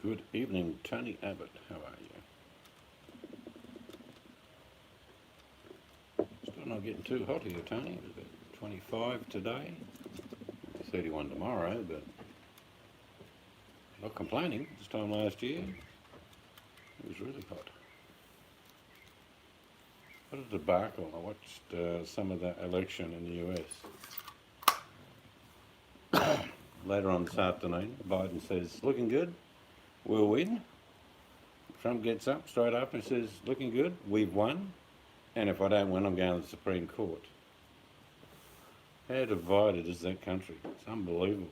Good evening, Tony Abbott. How are you? Still not getting too hot here, Tony. It was about 25 today, 31 tomorrow, but not complaining. This time last year, it was really hot. What a debacle. I watched some of the election in the US. Later on this afternoon, Biden says, looking good, we'll win. Trump gets up, straight up, and says, looking good, we've won. And if I don't win, I'm going to the Supreme Court. How divided is that country? It's unbelievable.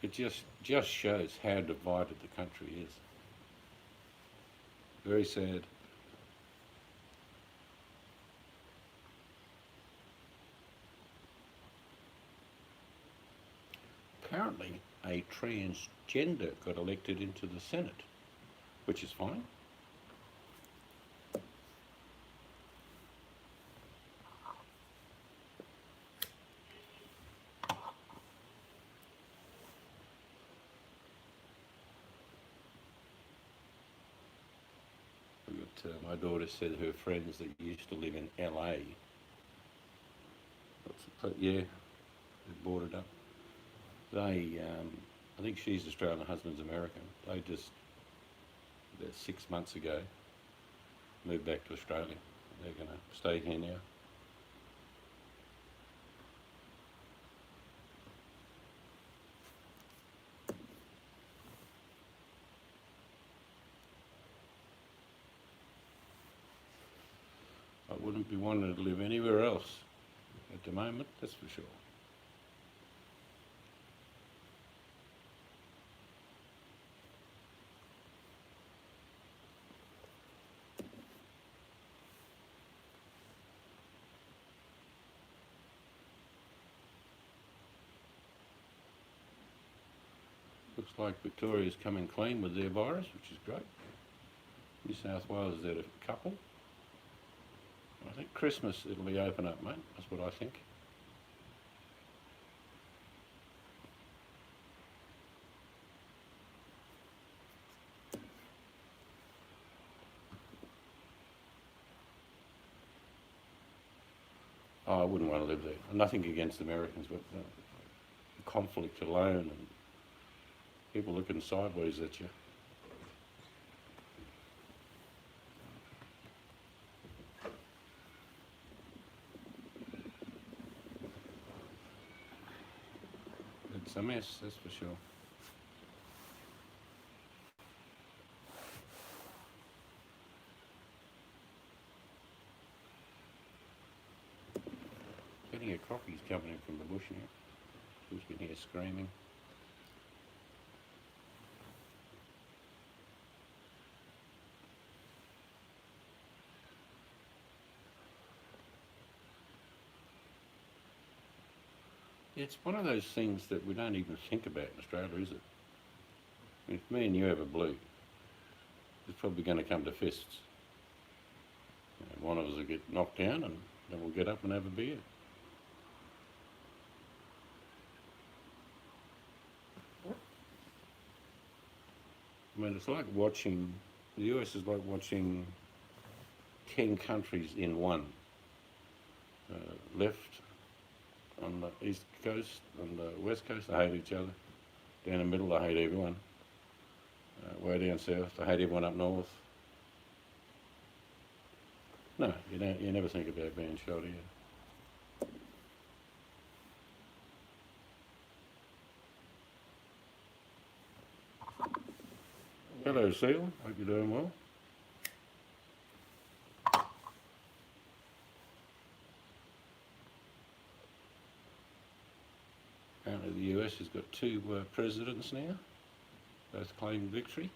It just shows how divided the country is. Very sad. Apparently, a transgender got elected into the Senate, which is fine. My daughter said her friends that used to live in LA, yeah, they boarded up. They, I think she's Australian, her husband's American. They just, about 6 months ago, moved back to Australia. They're going to stay here now. I wouldn't be wanting to live anywhere else at the moment, that's for sure. Looks like Victoria's coming clean with their virus, which is great. New South Wales is at a couple. I think Christmas it'll be open up, mate. That's what I think. Oh, I wouldn't want to live there. Nothing against Americans, but the conflict alone and people looking sideways at you. It's a mess, that's for sure. Getting a crockie's coming in from the bush now. You can hear screaming. It's one of those things that we don't even think about in Australia, is it? If me and you have a blue, it's probably going to come to fists. One of us will get knocked down and then we'll get up and have a beer. I mean, it's like watching, the US is like watching 10 countries in one. Left on the east coast, on the west coast, they hate each other. Down the middle, they hate everyone. Way down south, they hate everyone up north. No, you never think about being shot here. Hello, Seal. Hope you're doing well. Apparently the US has got two presidents now, both claiming victory.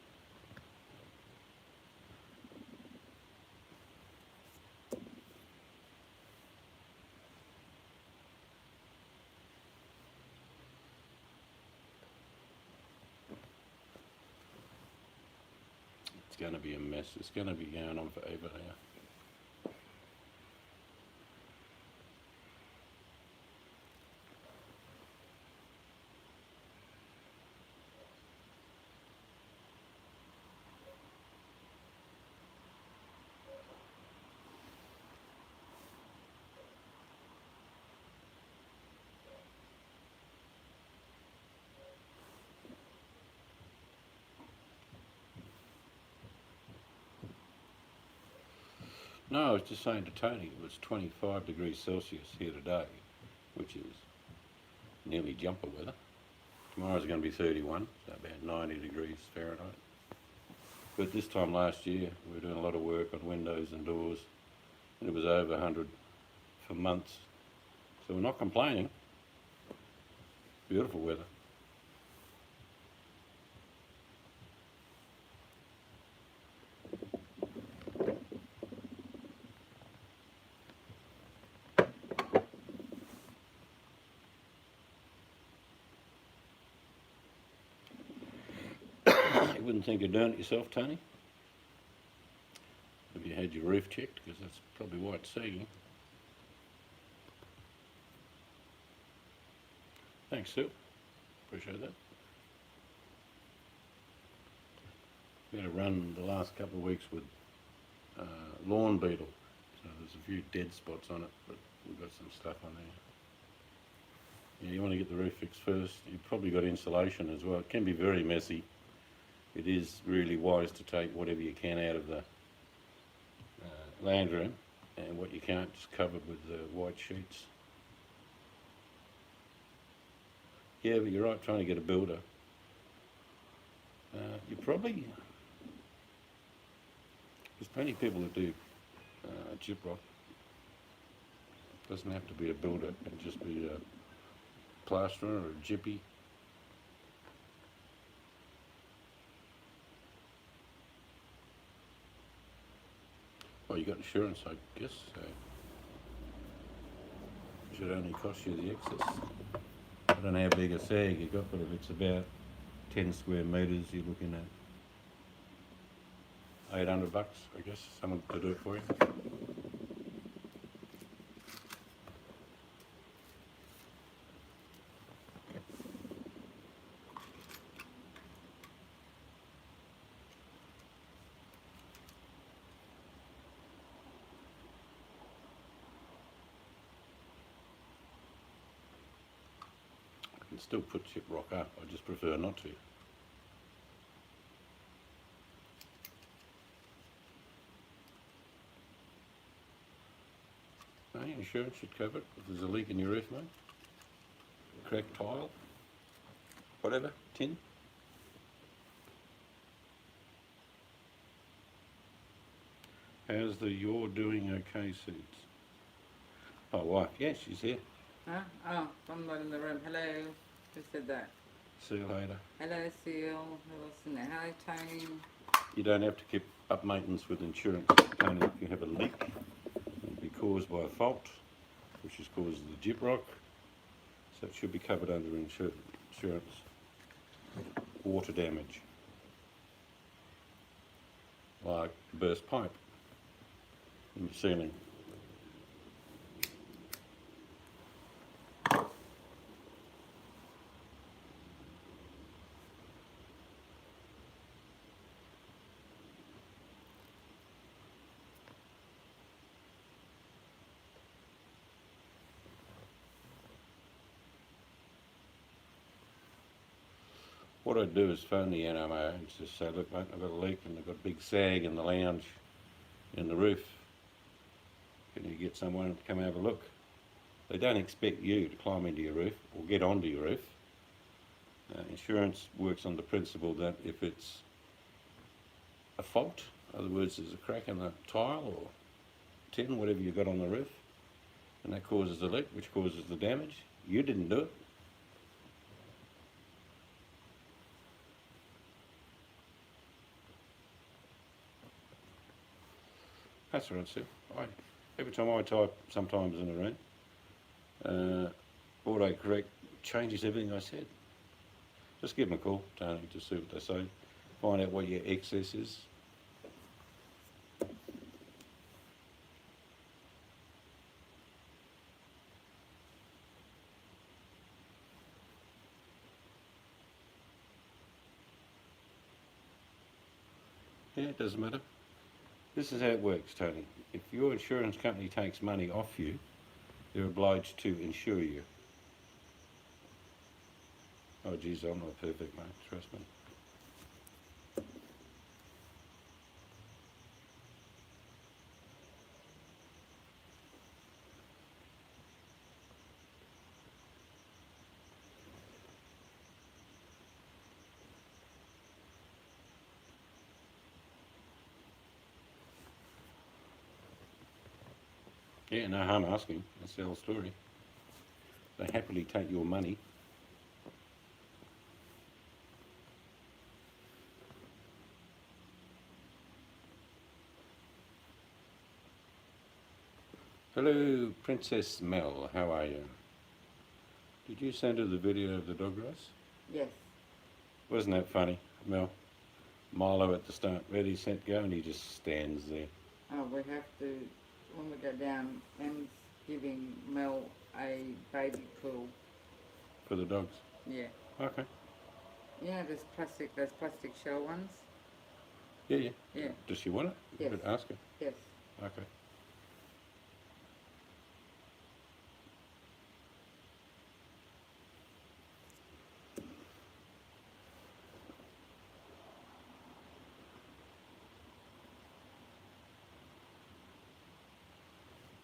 It's going to be a mess. It's going to be going on forever now. No, I was just saying to Tony, it was 25 degrees Celsius here today, which is nearly jumper weather. Tomorrow's going to be 31, so about 90 degrees Fahrenheit. But this time last year, we were doing a lot of work on windows and doors, and it was over 100 for months. So we're not complaining. Beautiful weather. You wouldn't think of doing it yourself, Tony? Have you had your roof checked? Because that's probably why it's sagging. Thanks, Sue. Appreciate that. We had a run the last couple of weeks with lawn beetle. So there's a few dead spots on it, but we've got some stuff on there. Yeah, you want to get the roof fixed first. You've probably got insulation as well. It can be very messy. It is really wise to take whatever you can out of the land room, and what you can't just cover with the white sheets. Yeah, but you're right, trying to get a builder. You probably, there's plenty of people that do gyprock. Doesn't have to be a builder, it can just be a plasterer or a gyppy. Well, you got insurance, I guess, so it should only cost you the excess. I don't know how big a sag you got, but if it's about 10 square metres, you're looking at $800, I guess, someone to do it for you. I can still put gyprock up, I just prefer not to. No, insurance should cover it if there's a leak in your roof, mate. Cracked tile, whatever, tin. How's the You're Doing OK seeds? Oh, wife, yeah, she's here. Huh? Oh, I'm not in the room. Hello. Who said that? See you later. Hello, Seal. Who else in there? Hello, Tony. You don't have to keep up maintenance with insurance, Tony. If you have a leak, it'll be caused by a fault, which is caused the gyprock. So it should be covered under insurance. Water damage, like burst pipe in the ceiling. What I'd do is phone the NRMA and just say, look mate, I've got a leak and I've got a big sag in the lounge, in the roof. Can you get someone to come have a look? They don't expect you to climb into your roof or get onto your roof. Insurance works on the principle that if it's a fault, in other words, there's a crack in the tile or tin, whatever you've got on the roof, and that causes the leak, which causes the damage, you didn't do it. That's right, Sue. Every time I type, sometimes in a room, autocorrect changes everything I said. Just give them a call, Tony, to see what they say. Find out what your excess is. Yeah, it doesn't matter. This is how it works, Tony. If your insurance company takes money off you, they're obliged to insure you. Oh, geez, I'm not perfect, mate. Trust me. Yeah, no harm asking. That's the whole story. They happily take your money. Hello, Princess Mel. How are you? Did you send her the video of the dog race? Yes. Wasn't that funny, Mel? Milo at the start, ready, set, go, and he just stands there. Oh, we have to, when we go down, Em's giving Mel a baby pool. For the dogs. Yeah. Okay. Yeah, those plastic shell ones. Yeah, yeah. Yeah. Does she want it? Yes. But ask her. Yes. Okay.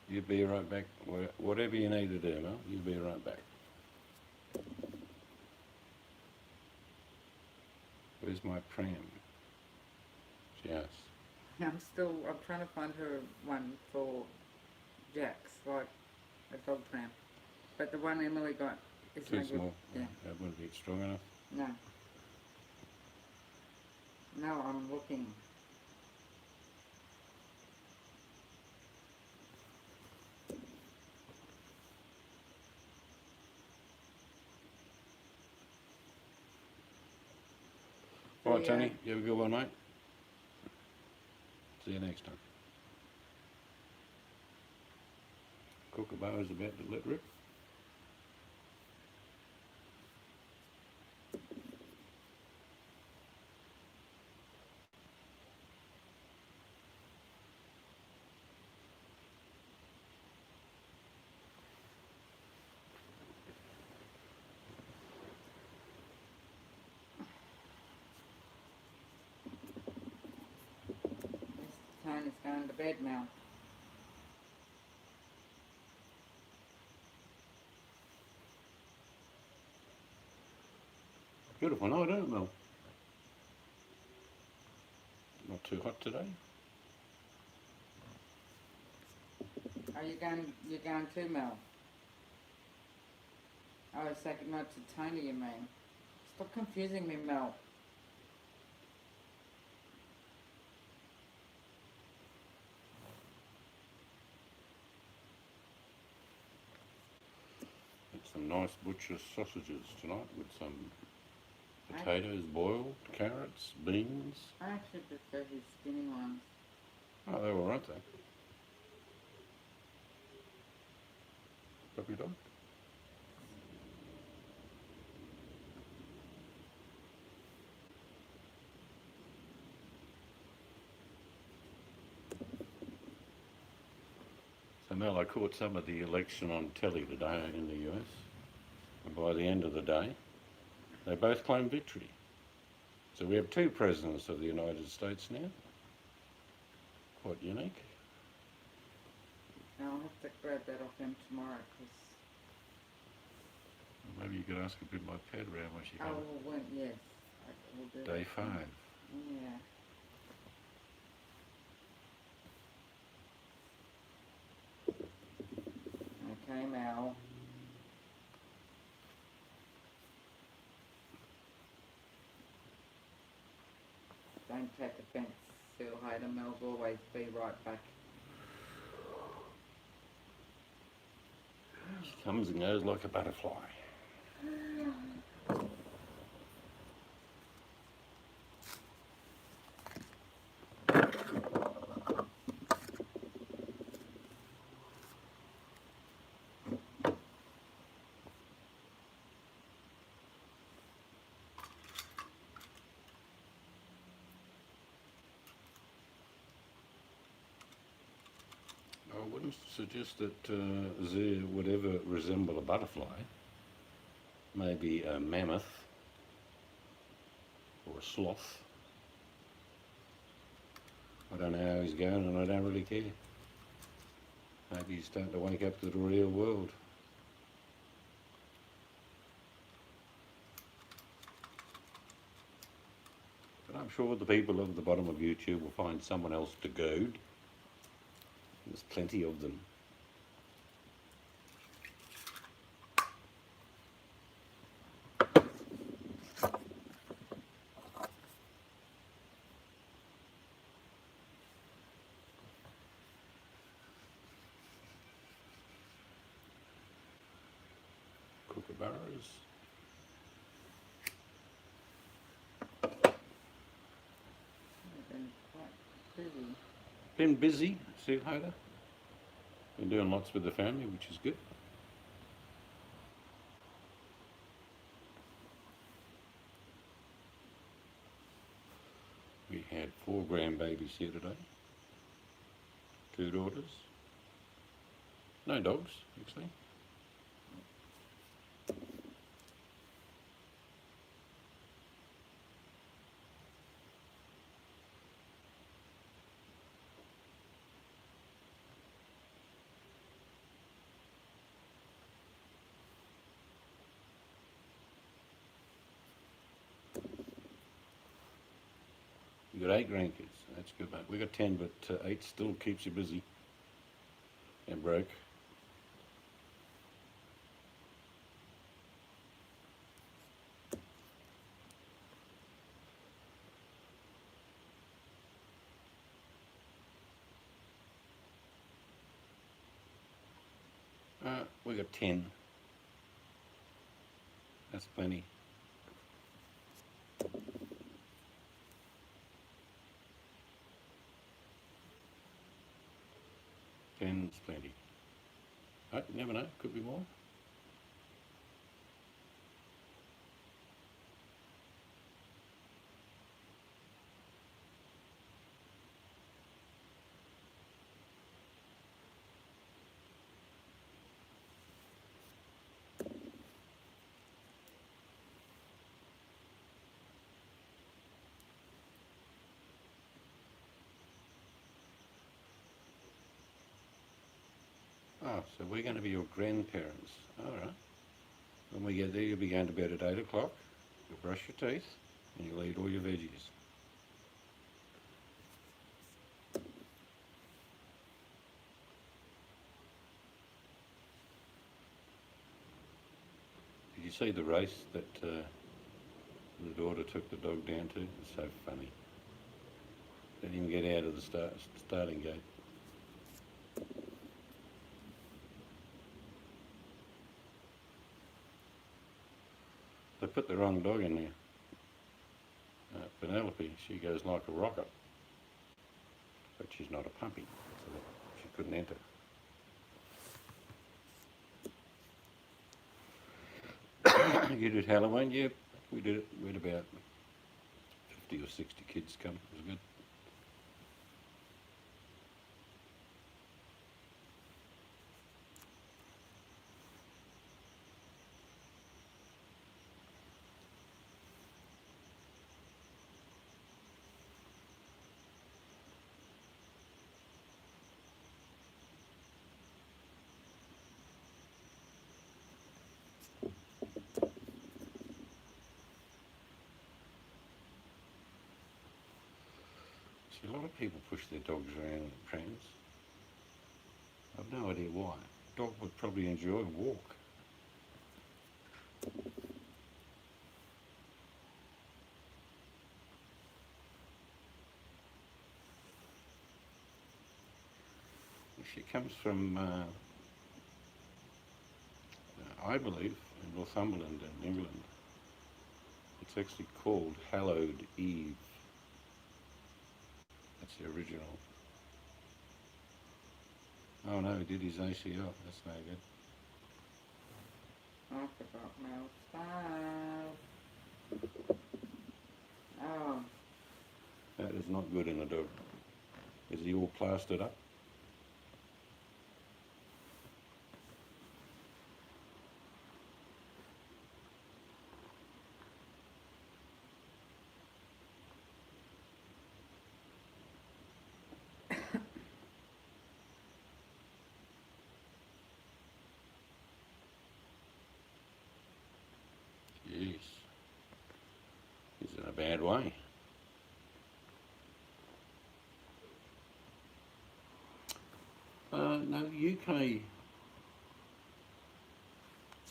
You be right back. Whatever you need to do, Mel, you be right back. Where's my pram? She asks. I'm trying to find her one for Jack's, like a dog pram. But the one Emily got is Too no good. small. Yeah. That wouldn't be strong enough. No. No, I'm looking. All right, Yeah. Tony. You have a good one, mate. See you next time. Kookaburra's about to let rip. Mr. Tony's going to bed now. Beautiful night, isn't it, Mel? Not too hot today. Are you going? You're going too, Mel? Oh, say good night to Tony, you mean? Stop confusing me, Mel. Had some nice butcher sausages tonight with some potatoes boiled, carrots, beans. I actually prefer his skinny ones. Oh, they were all right, though. Puppy dog. So, Mel, I caught some of the election on telly today in the US, and by the end of the day, they both claimed victory. So we have two presidents of the United States now. Quite unique. I'll have to grab that off him tomorrow, because... Maybe you could ask her to bring my pad round when she Oh, comes. well, yes. I will do Day that. 5. Yeah. Okay, Mel. Don't take offence, Phil Hayden. Mel's always be right back. She comes and goes like a butterfly. I wouldn't suggest that they would ever resemble a butterfly. Maybe a mammoth or a sloth. I don't know how he's going and I don't really care. Maybe he's starting to wake up to the real world. But I'm sure the people at the bottom of YouTube will find someone else to goad. There's plenty of them. daughters. I've been quite busy. Been busy, Sue Hoda. Been doing lots with the family, which is good. We had 4 grandbabies here today. 2 daughters. No dogs, actually. You got 8 grandkids. That's good, mate. We got 10, but 8 still keeps you busy and broke. We got 10. That's plenty. Ten's plenty. Oh, you never know. Could be more. Oh, so we're going to be your grandparents. All right. When we get there, you'll be going to bed at 8 o'clock. You'll brush your teeth and you'll eat all your veggies. Did you see the race that the daughter took the dog down to? It's so funny. Didn't even get out of the starting gate. They put the wrong dog in there. Penelope, she goes like a rocket. But she's not a puppy, so she couldn't enter. You did Halloween? Yeah, we did it. We had about 50 or 60 kids come. It was good. See, a lot of people push their dogs around in prams. I've no idea why. Dog would probably enjoy a walk. She comes from, I believe, in Northumberland in England. It's actually called Hallowed Eve. That's the original. Oh no, he did his ACL. That's no good. I forgot my stuff. Oh, That is not good in a dog. Is he all plastered up? Jeez. He's in a bad way. No, UK.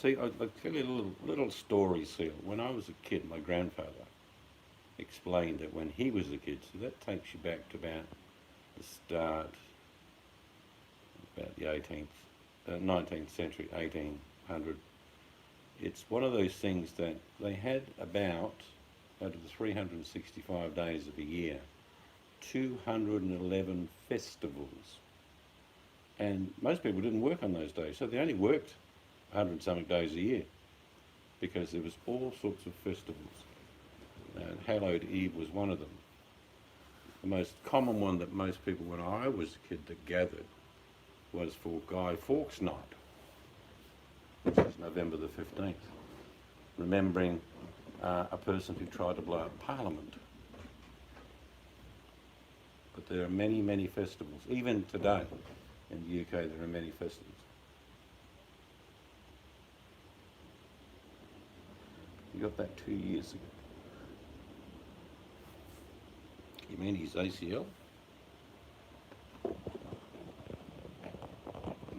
See, I'll tell you a little story, Seal. When I was a kid, my grandfather explained that when he was a kid, so that takes you back to about the start, about the 19th century, 1800. it's one of those things that they had about, out of the 365 days of a year, 211 festivals. And most people didn't work on those days, so they only worked 100 something days a year because there was all sorts of festivals. And Hallowed Eve was one of them. The most common one that most people, when I was a kid, that gathered was for Guy Fawkes Night, which is November the 15th, remembering a person who tried to blow up Parliament. But there are many, many festivals. Even today in the UK, there are many festivals. You got that 2 years ago. You mean his ACL? I'm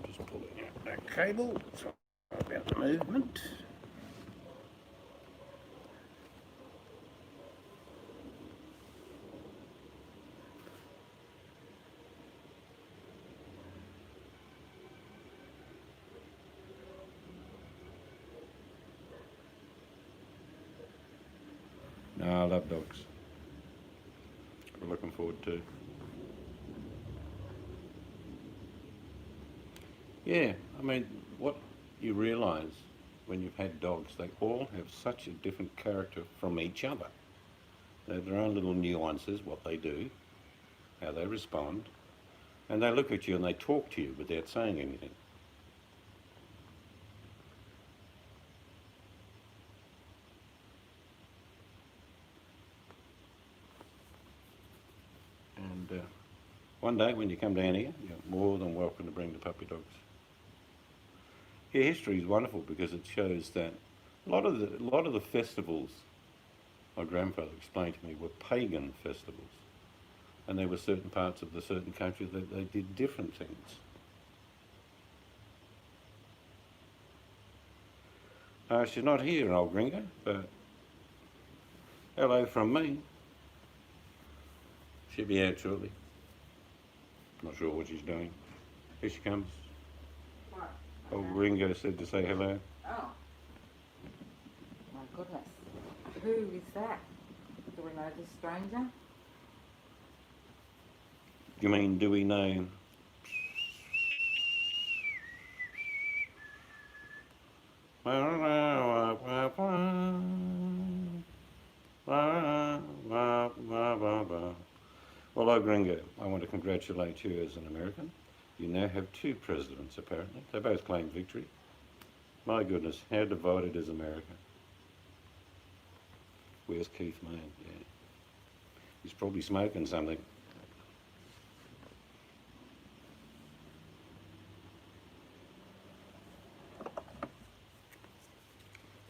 just pulling out that cable. Sorry about the movement. No, I love dogs. We're looking forward to. Yeah, I mean, what you realise when you've had dogs, they all have such a different character from each other. They have their own little nuances, what they do, how they respond, and they look at you and they talk to you without saying anything. And one day when you come down here, you're more than welcome to bring the puppy dogs. Yeah, history is wonderful because it shows that a lot of the festivals my grandfather explained to me were pagan festivals, and there were certain parts of the certain country that they did different things. She's not here, old gringo, but hello from me. She'll be out shortly. Not sure what she's doing. Here she comes. What? Old Ringo said to say hello. Oh. My goodness. Who is that? Do we know this stranger? You mean, do we know? Well, old Gringo, I want to congratulate you as an American. You now have two presidents, apparently. They both claim victory. My goodness, how divided is America? Where's Keith Main? Yeah. He's probably smoking something.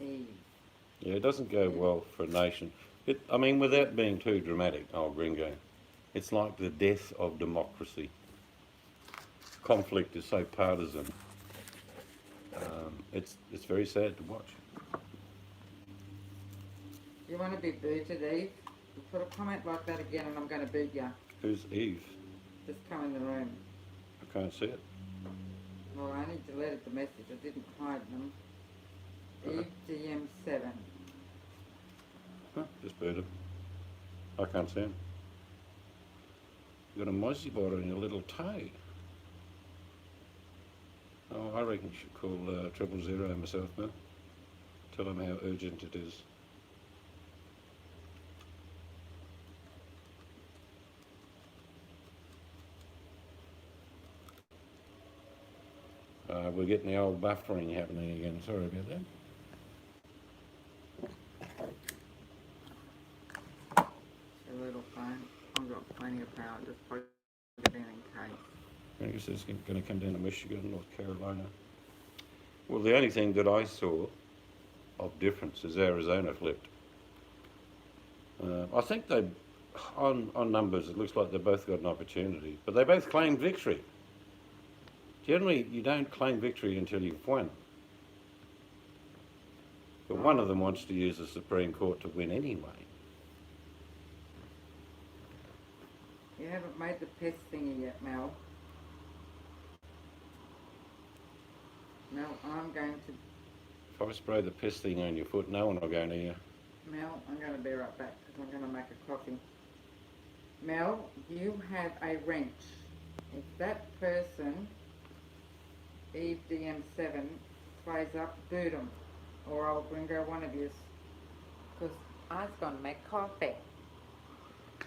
Yeah, it doesn't go well for a nation. I mean, without being too dramatic, old Gringo, it's like the death of democracy. Conflict is so partisan. It's very sad to watch. You want to be booted, Eve? You put a comment like that again and I'm going to boot you. Who's Eve? Just come in the room. I can't see it. Well, I only deleted the message. I didn't hide them. Eve GM7. Huh, just boot him. I can't see him. You've got a mozzie bite on your little toe. Oh, I reckon you should call 000 myself, man. Tell them how urgent it is. We're getting the old buffering happening again. Sorry about that. It's a little phone. I've got plenty of power. Just plug it in case. I guess it's going to come down to Michigan, North Carolina. Well, the only thing that I saw of difference is Arizona flipped. I think they, on numbers, it looks like they both got an opportunity, but they both claimed victory. Generally, you don't claim victory until you've won. But one of them wants to use the Supreme Court to win anyway. You haven't made the pest thingy yet, Mel. Mel, I'm going to If I spray the piss thing on your foot, no one will go near you. Mel, I'm going to be right back because I'm going to make a coffee. Mel, you have a wrench. If that person, Eve DM7, plays up, boot them. Or I'll bring her one of yours. Because I was going to make coffee.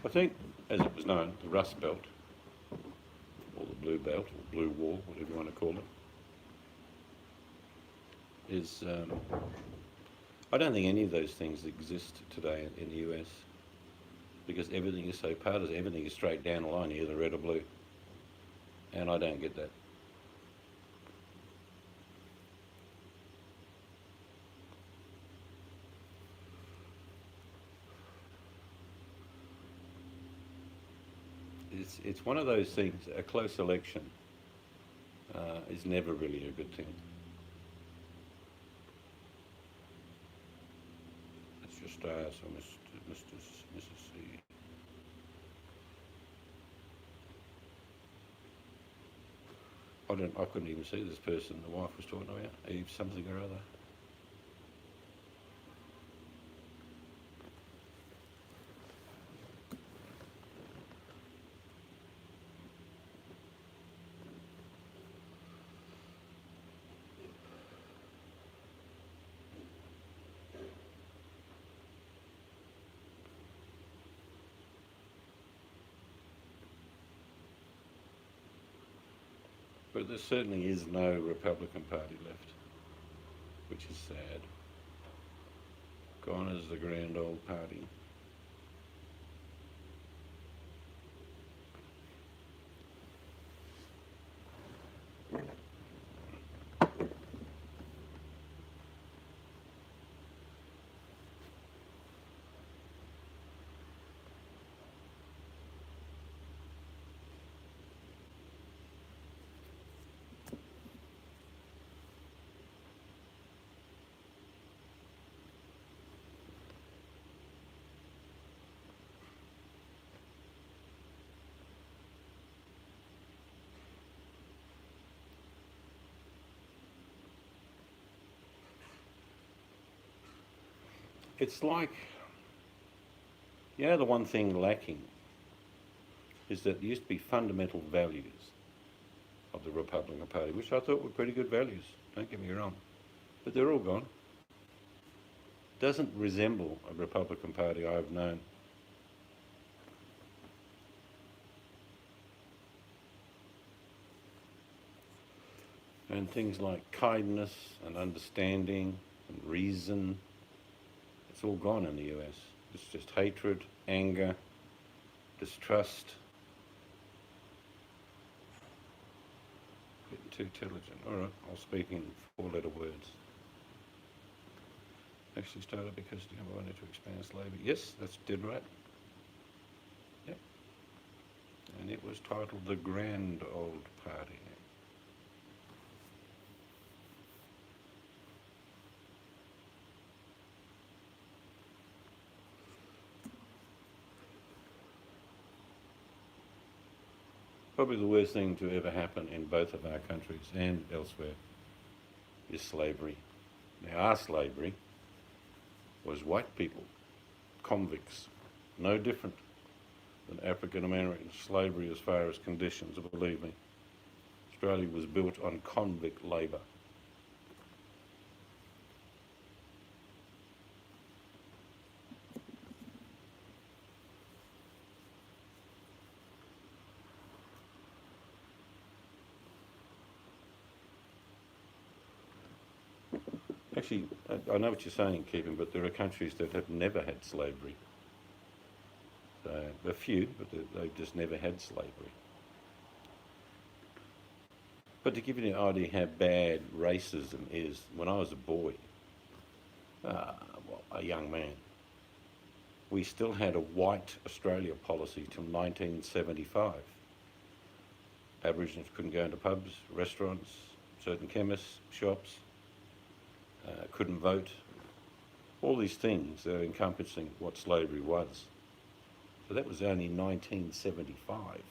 I think, as it was known, the Rust Belt, or the Blue Belt, or Blue Wall, whatever you want to call it, is, I don't think any of those things exist today in the US, because everything is so partisan, everything is straight down the line, either red or blue, and I don't get that. It's one of those things, a close election is never really a good thing. Let's just ask Mrs. C. I couldn't even see this person the wife was talking about, Eve something or other. But there certainly is no Republican Party left, which is sad. Gone is the grand old party. It's like, the one thing lacking is that there used to be fundamental values of the Republican Party, which I thought were pretty good values, don't get me wrong, but they're all gone. Doesn't resemble a Republican Party I've known. And things like kindness and understanding and reason, it's all gone in the US. It's just hatred, anger, distrust. Getting too intelligent. All right, I'll speak in 4-letter words. Actually started because I wanted to expand slavery. Yes, that's dead right. Yep. And it was titled The Grand Old Party. Probably the worst thing to ever happen in both of our countries and elsewhere is slavery. Now, our slavery was white people, convicts, no different than African American slavery as far as conditions, believe me. Australia was built on convict labour. Actually, I know what you're saying, Keeping, but there are countries that have never had slavery. A few, but they've just never had slavery. But to give you an idea how bad racism is, when I was a boy, a young man, we still had a white Australia policy till 1975. Aborigines couldn't go into pubs, restaurants, certain chemists, shops, couldn't vote. All these things are encompassing what slavery was. So that was only 1975.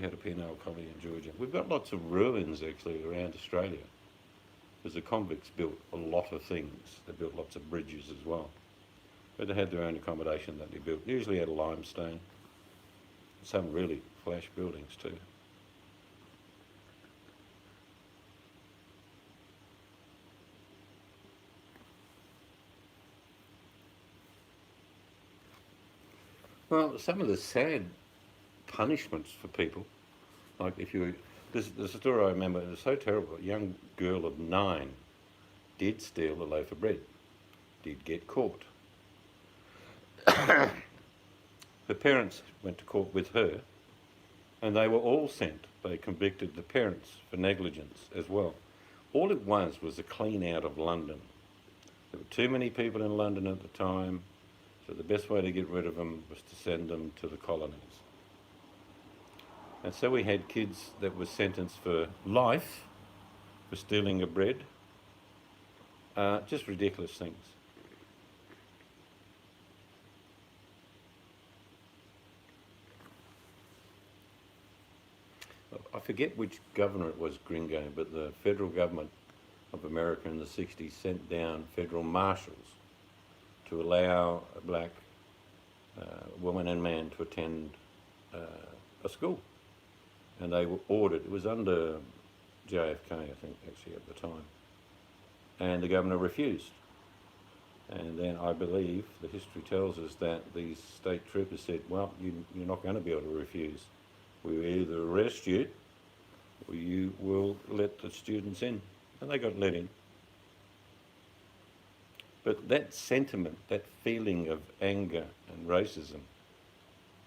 you had a penal colony in Georgia. We've got lots of ruins actually around Australia, because the convicts built a lot of things. They built lots of bridges as well. But they had their own accommodation that they built, usually out of limestone. Some really flash buildings too. Well, some of the sad punishments for people, like if you, there's a story I remember, it was so terrible. A young girl of 9 did steal a loaf of bread, did get caught. Her parents went to court with her, and they were all sent. They convicted the parents for negligence as well. All it was a clean out of London. There were too many people in London at the time, so the best way to get rid of them was to send them to the colonies. And so we had kids that were sentenced for life for stealing a bread. Just ridiculous things. I forget which governor it was, Gringo, but the federal government of America in the 60s sent down federal marshals to allow a black woman and man to attend a school. And they were ordered, it was under JFK, I think, actually at the time. And the governor refused. And then I believe the history tells us that these state troopers said, well, you're not going to be able to refuse. We will either arrest you or you will let the students in. And they got let in. But that sentiment, that feeling of anger and racism,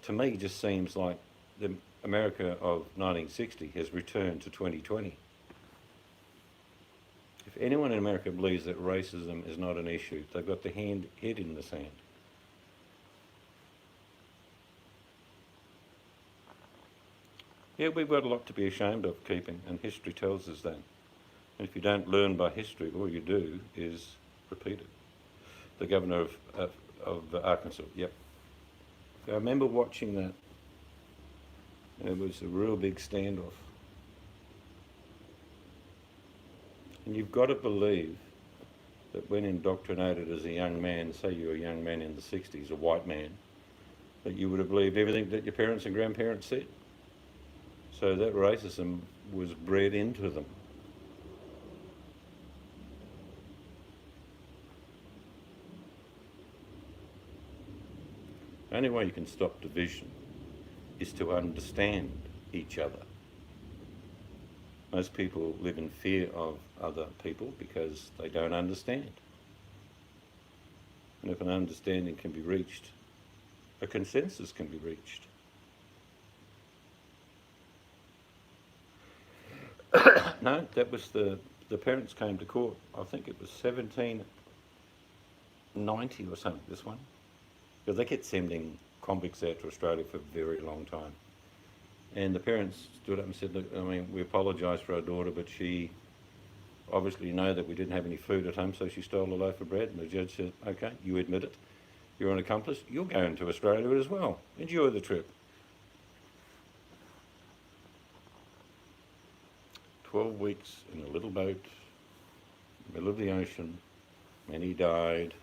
to me just seems like the America of 1960 has returned to 2020. If anyone in America believes that racism is not an issue, they've got their head in the sand. Yeah, we've got a lot to be ashamed of keeping, and history tells us that. And if you don't learn by history, all you do is repeat it. The governor of Arkansas, yep. I remember watching that. It was a real big standoff. And you've got to believe that when indoctrinated as a young man, say you're a young man in the 60s, a white man, that you would have believed everything that your parents and grandparents said. So that racism was bred into them. The only way you can stop division is to understand each other. Most people live in fear of other people because they don't understand. And if an understanding can be reached, a consensus can be reached. No, that was the parents came to court. I think it was 1790 or something, this one. Because they kept sending convicts out to Australia for a very long time. And the parents stood up and said, look, I mean, we apologise for our daughter, but she obviously know that we didn't have any food at home, so she stole a loaf of bread. And the judge said, okay, you admit it. You're an accomplice. You're going to Australia as well. Enjoy the trip. 12 weeks in a little boat, middle of the ocean. Many died.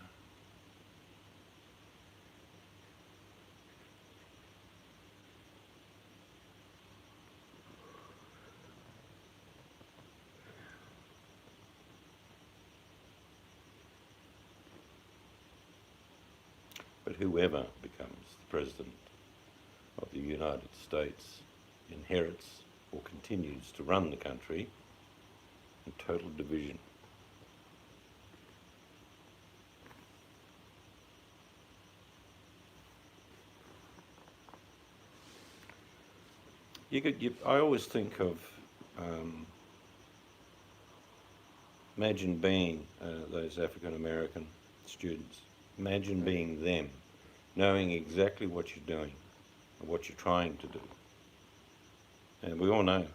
But whoever becomes the President of the United States inherits or continues to run the country in total division. I always think of, imagine being those African American students. Imagine being them, knowing exactly what you're doing and what you're trying to do. And we all know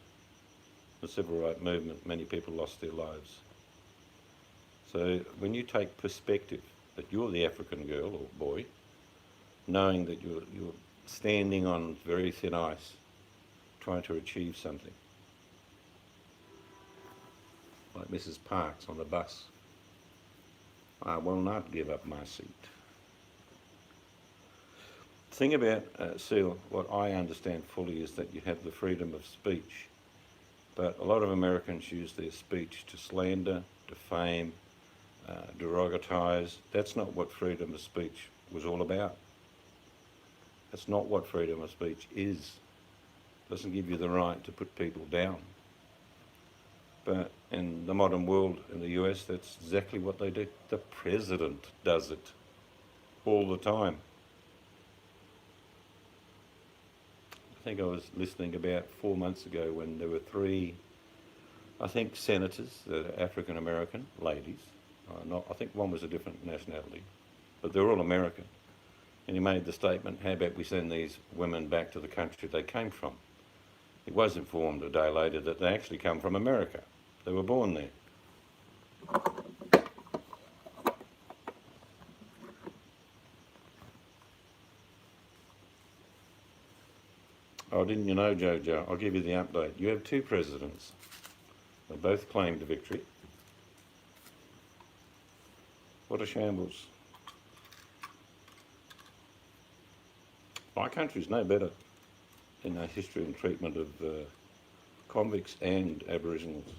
the civil rights movement, many people lost their lives. So when you take perspective that you're the African girl or boy, knowing that you're standing on very thin ice, trying to achieve something. Like Mrs. Parks on the bus. I will not give up my seat. The thing about Seal, what I understand fully is that you have the freedom of speech, but a lot of Americans use their speech to slander, defame, derogatize. That's not what freedom of speech was all about. That's not what freedom of speech is. It doesn't give you the right to put people down. But in the modern world, in the US, that's exactly what they do. The president does it all the time. I think I was listening about 4 months ago when there were three, I think, senators that are African American ladies. I think one was a different nationality, but they're all American. And he made the statement, how about we send these women back to the country they came from? He was informed a day later that they actually come from America. They were born there. Oh, didn't you know, Jojo? I'll give you the update. You have two presidents. They both claimed victory. What a shambles. My country's no better in our history and treatment of convicts and Aboriginals.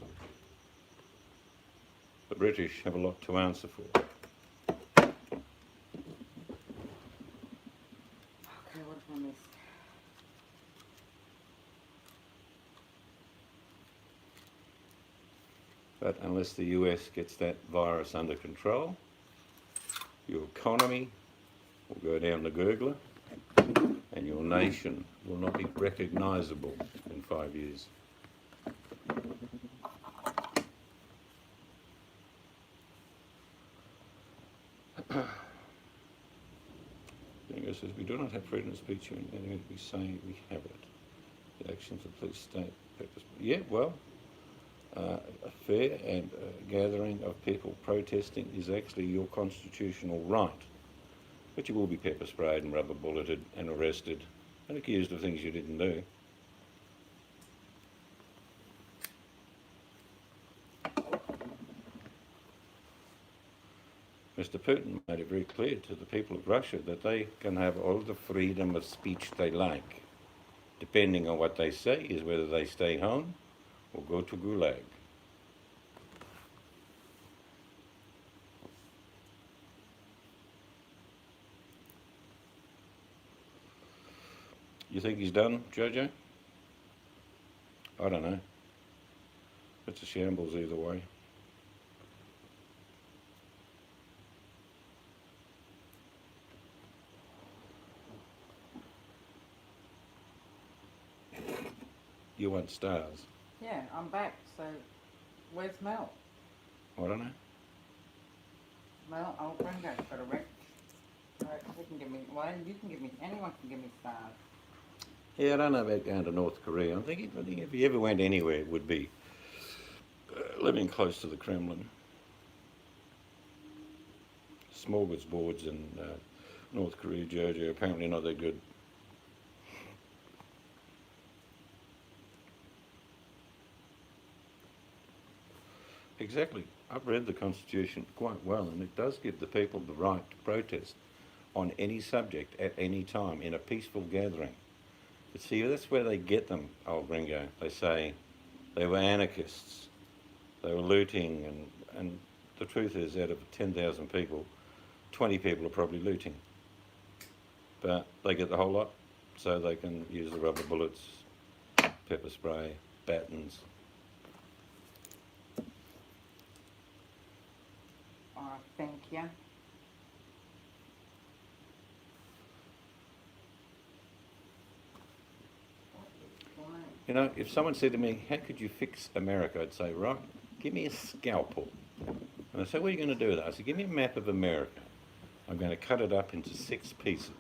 The British have a lot to answer for. Okay, what have I missed? But unless the US gets that virus under control, your economy will go down the gurgler and your nation will not be recognisable in 5 years. Bingo says, we do not have freedom of speech and anyone to be saying we have it. The actions of police state purpose. Yeah, well, a fair and gathering of people protesting is actually your constitutional right. But you will be pepper sprayed and rubber bulleted and arrested and accused of things you didn't do. Mr. Putin made it very clear to the people of Russia that they can have all the freedom of speech they like. Depending on what they say is whether they stay home or go to Gulag. You think he's done, Jojo? I don't know. It's a shambles either way. You want stars? Yeah, I'm back, so where's Mel? I don't know. Mel, old Ringo's got a wrench. Right, he can give me, well, you can give me, anyone can give me stars. Yeah, I don't know about going to North Korea. I think if you ever went anywhere, it would be living close to the Kremlin. Smorgasbords in North Korea, Georgia, apparently not that good. Exactly. I've read the Constitution quite well, and it does give the people the right to protest on any subject at any time in a peaceful gathering. But see, that's where they get them, old Ringo. They say they were anarchists, they were looting, and the truth is, out of 10,000 people, 20 people are probably looting. But they get the whole lot, so they can use the rubber bullets, pepper spray, batons. Thank you. You know, if someone said to me, how could you fix America? I'd say, right, give me a scalpel. And I'd say, what are you going to do with that? I said, give me a map of America. I'm going to cut it up into 6 pieces.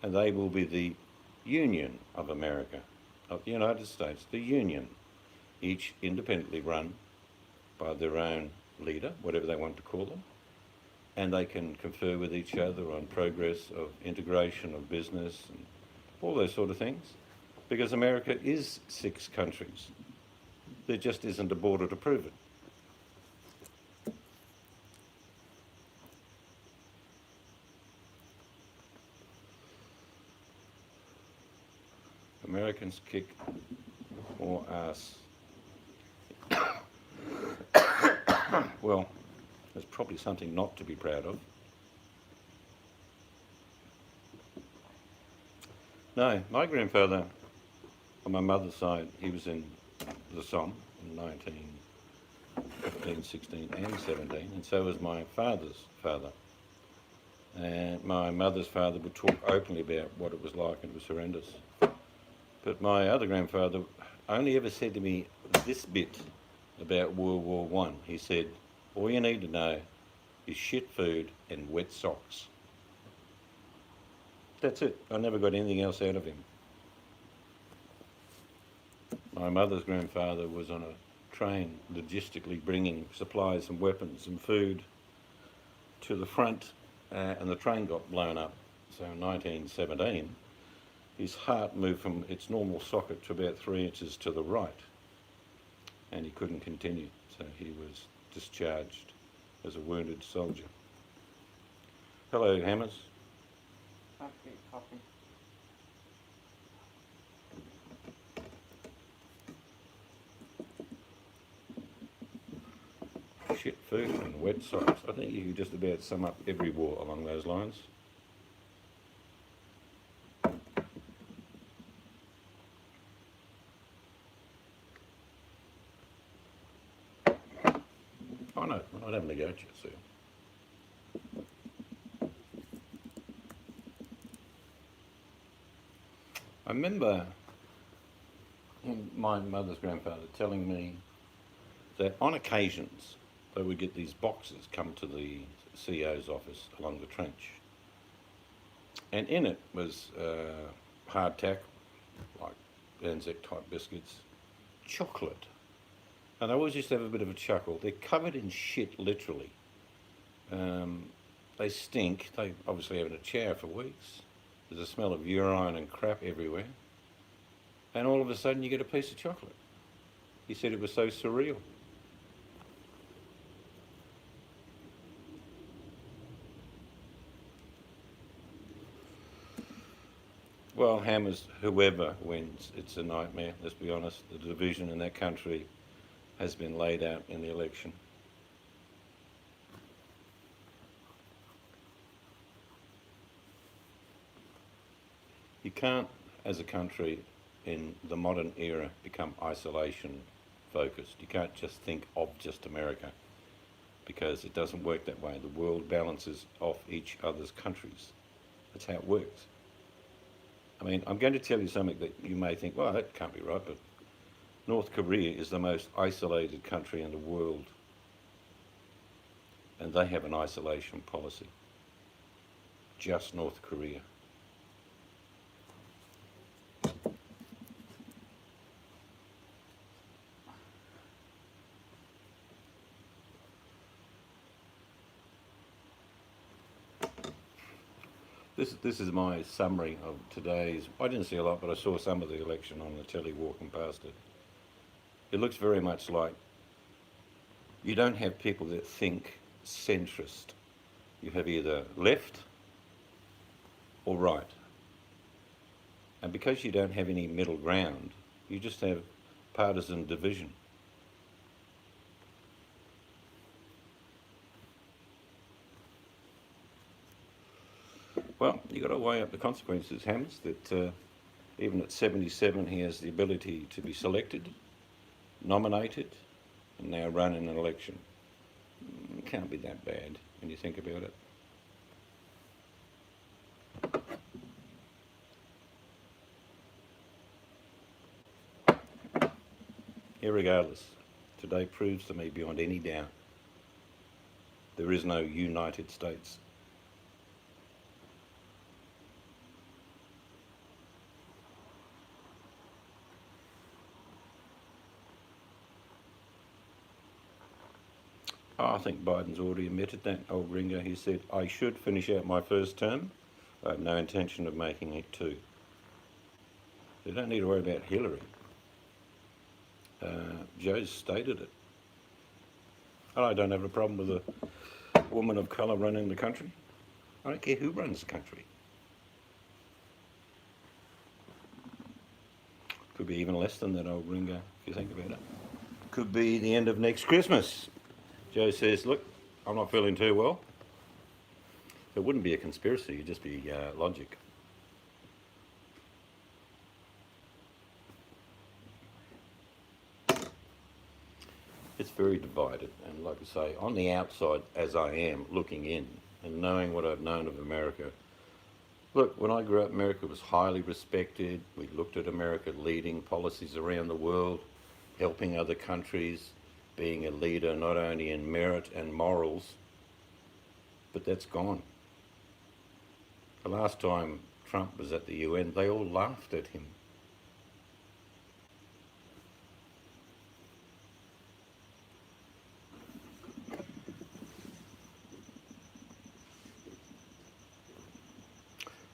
And they will be the Union of America, of the United States, the Union, each independently run by their own leader, whatever they want to call them. And they can confer with each other on progress of integration of business and all those sort of things. because America is 6 countries. There just isn't a border to prove it. Americans kick more ass. Well, there's probably something not to be proud of. No, my grandfather, on my mother's side, he was in the Somme in 1915, 16 and 17, and so was my father's father. And my mother's father would talk openly about what it was like, and it was horrendous. But my other grandfather only ever said to me this bit about World War One. He said, all you need to know is shit food and wet socks. That's it. I never got anything else out of him. My mother's grandfather was on a train logistically bringing supplies and weapons and food to the front, and the train got blown up. So in 1917, his heart moved from its normal socket to about 3 inches to the right, and he couldn't continue. So he was discharged as a wounded soldier. Hello, Hammers. Okay, coffee. Shit food and wet socks. I think you could just about sum up every war along those lines. Oh no, we're not having a go at you, Sue. I remember my mother's grandfather telling me that on occasions they would get these boxes come to the CEO's office along the trench, and in it was hardtack, like Anzac type biscuits, chocolate, and I always used to have a bit of a chuckle. They're covered in shit, literally. They stink. They obviously haven't had a shower for weeks. There's a smell of urine and crap everywhere, and all of a sudden you get a piece of chocolate. He said it was so surreal. Well, Hammers, whoever wins, it's a nightmare, let's be honest. The division in that country has been laid out in the election. You can't, as a country in the modern era, become isolation focused. You can't just think of just America, because it doesn't work that way. The world balances off each other's countries. That's how it works. I mean, I'm going to tell you something that you may think, well, that can't be right, but North Korea is the most isolated country in the world, and they have an isolation policy. Just North Korea. This is my summary of today's. I didn't see a lot, but I saw some of the election on the telly walking past it. It looks very much like you don't have people that think centrist. You have either left or right. And because you don't have any middle ground, you just have partisan division. Well, you've got to weigh up the consequences, Hammers, that even at 77 he has the ability to be selected, nominated, and now run in an election. It can't be that bad when you think about it. Irregardless, today proves to me beyond any doubt there is no United States. Oh, I think Biden's already admitted that, old Ringo. He said, I should finish out my first term. I have no intention of making it two. They don't need to worry about Hillary. Joe's stated it. I don't have a problem with a woman of colour running the country. I don't care who runs the country. Could be even less than that, old Ringo, if you think about it. Could be the end of next Christmas. Joe says, look, I'm not feeling too well. It wouldn't be a conspiracy, it'd just be logic. It's very divided, and like I say, on the outside, as I am, looking in, and knowing what I've known of America, look, when I grew up, America was highly respected. We looked at America leading policies around the world, helping other countries, being a leader not only in merit and morals, but that's gone. The last time Trump was at the UN, they all laughed at him.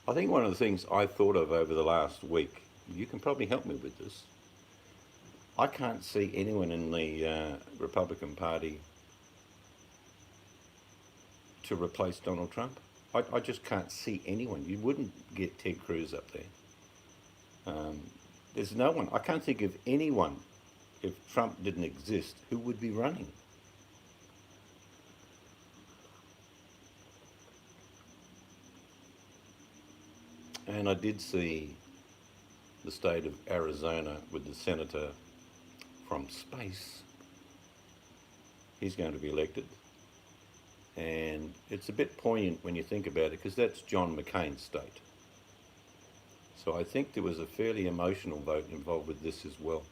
I think one of the things I thought of over the last week, you can probably help me with this. I can't see anyone in the Republican Party to replace Donald Trump. I just can't see anyone. You wouldn't get Ted Cruz up there. There's no one. I can't think of anyone, if Trump didn't exist, who would be running. And I did see the state of Arizona with the senator from space. He's going to be elected. And it's a bit poignant when you think about it, because that's John McCain's state. So I think there was a fairly emotional vote involved with this as well.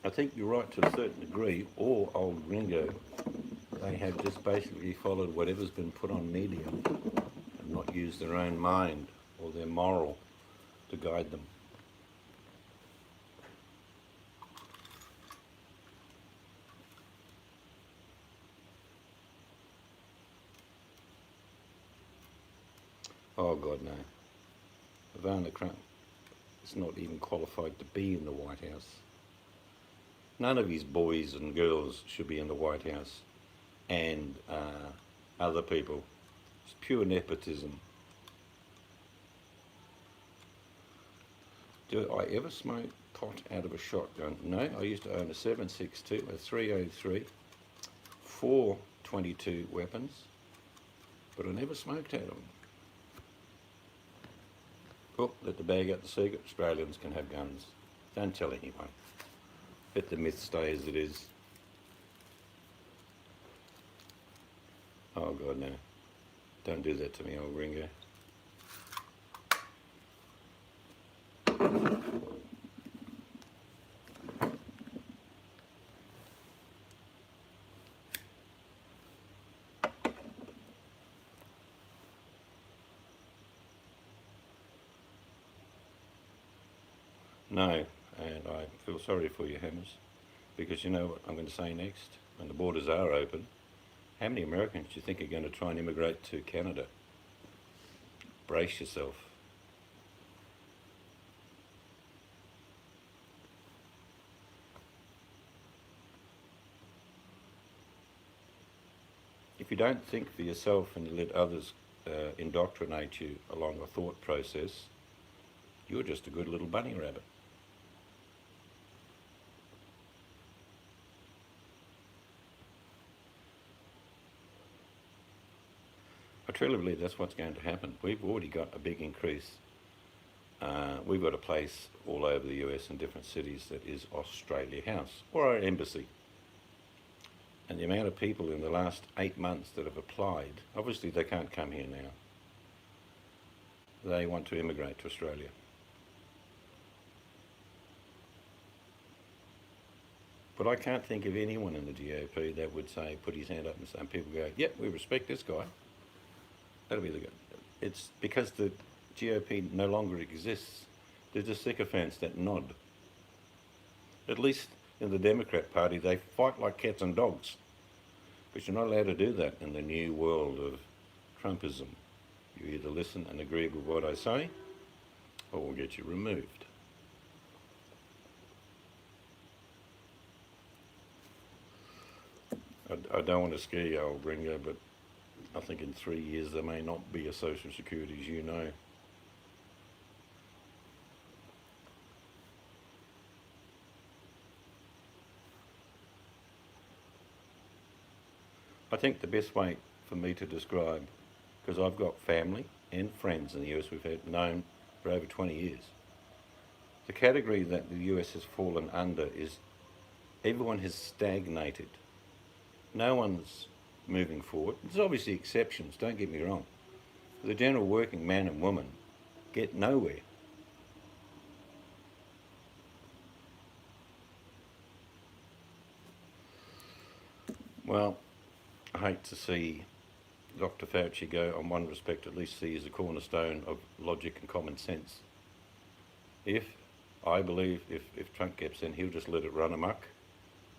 I think you're right to a certain degree, or old Ringo, they have just basically followed whatever's been put on media and not used their own mind or their moral to guide them. Oh God, no. Ivana Trump is not even qualified to be in the White House. None of his boys and girls should be in the White House, and other people. It's pure nepotism. Do I ever smoke pot out of a shotgun? No, I used to own a 7.62, a 303, 4.22 weapons, but I never smoked out of them. Oh, let the bag out the secret. Australians can have guns. Don't tell anyone. Let the myth stay as it is. Oh God, no. Don't do that to me, old Ringo. No, and I feel sorry for you, Hammers, because you know what I'm going to say next? When the borders are open, how many Americans do you think are going to try and immigrate to Canada? Brace yourself. If you don't think for yourself and you let others indoctrinate you along a thought process, you're just a good little bunny rabbit. I truly believe that's what's going to happen. We've already got a big increase. We've got a place all over the US in different cities that is Australia House, or our embassy. And the amount of people in the last 8 months that have applied, obviously they can't come here now. They want to immigrate to Australia. But I can't think of anyone in the GOP that would say, put his hand up and some people go, yep, we respect this guy. That'll be the guy. It's because the GOP no longer exists. They're just sycophants that nod. At least in the Democrat Party, they fight like cats and dogs. But you're not allowed to do that in the new world of Trumpism. You either listen and agree with what I say, or we'll get you removed. I don't want to scare you, old Ringo, but I think in 3 years there may not be a social security as you know. I think the best way for me to describe, because I've got family and friends in the US we've had known for over 20 years, the category that the US has fallen under is everyone has stagnated. No one's moving forward. There's obviously exceptions, don't get me wrong. The general working man and woman get nowhere. Well, I hate to see Dr. Fauci go, on one respect at least, see as a cornerstone of logic and common sense. I believe if Trump gets in, he'll just let it run amok.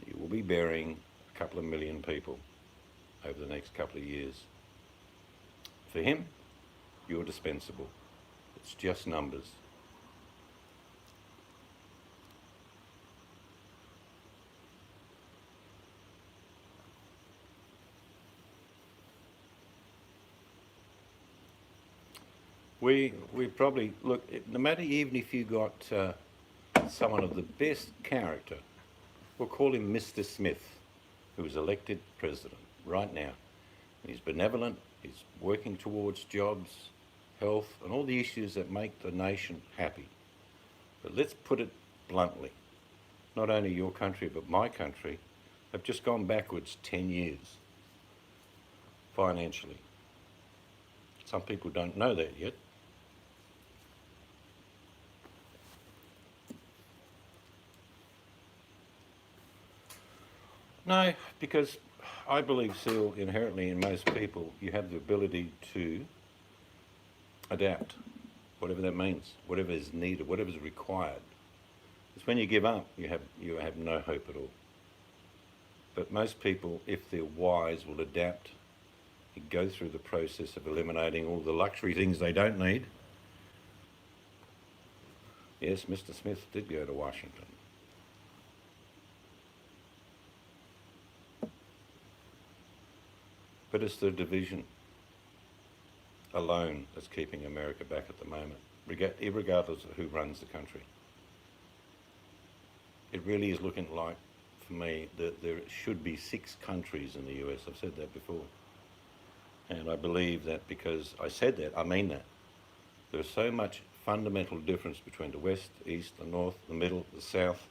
He will be burying a couple of million people over the next couple of years. For him, you're dispensable. It's just numbers. We probably, look, no matter even if you got someone of the best character, we'll call him Mr. Smith, who was elected president right now. He's benevolent, he's working towards jobs, health, and all the issues that make the nation happy. But let's put it bluntly, not only your country but my country have just gone backwards 10 years financially. Some people don't know that yet. No, because I believe still inherently in most people you have the ability to adapt, whatever that means, whatever is needed, whatever is required. It's when you give up, you have no hope at all. But most people, if they're wise, will adapt and go through the process of eliminating all the luxury things they don't need. Yes, Mr. Smith did go to Washington. But it's the division alone that's keeping America back at the moment, regardless of who runs the country. It really is looking like, for me, that there should be 6 countries in the US. I've said that before. And I believe that because I said that, I mean that. There's so much fundamental difference between the West, the East, the North, the Middle, the South.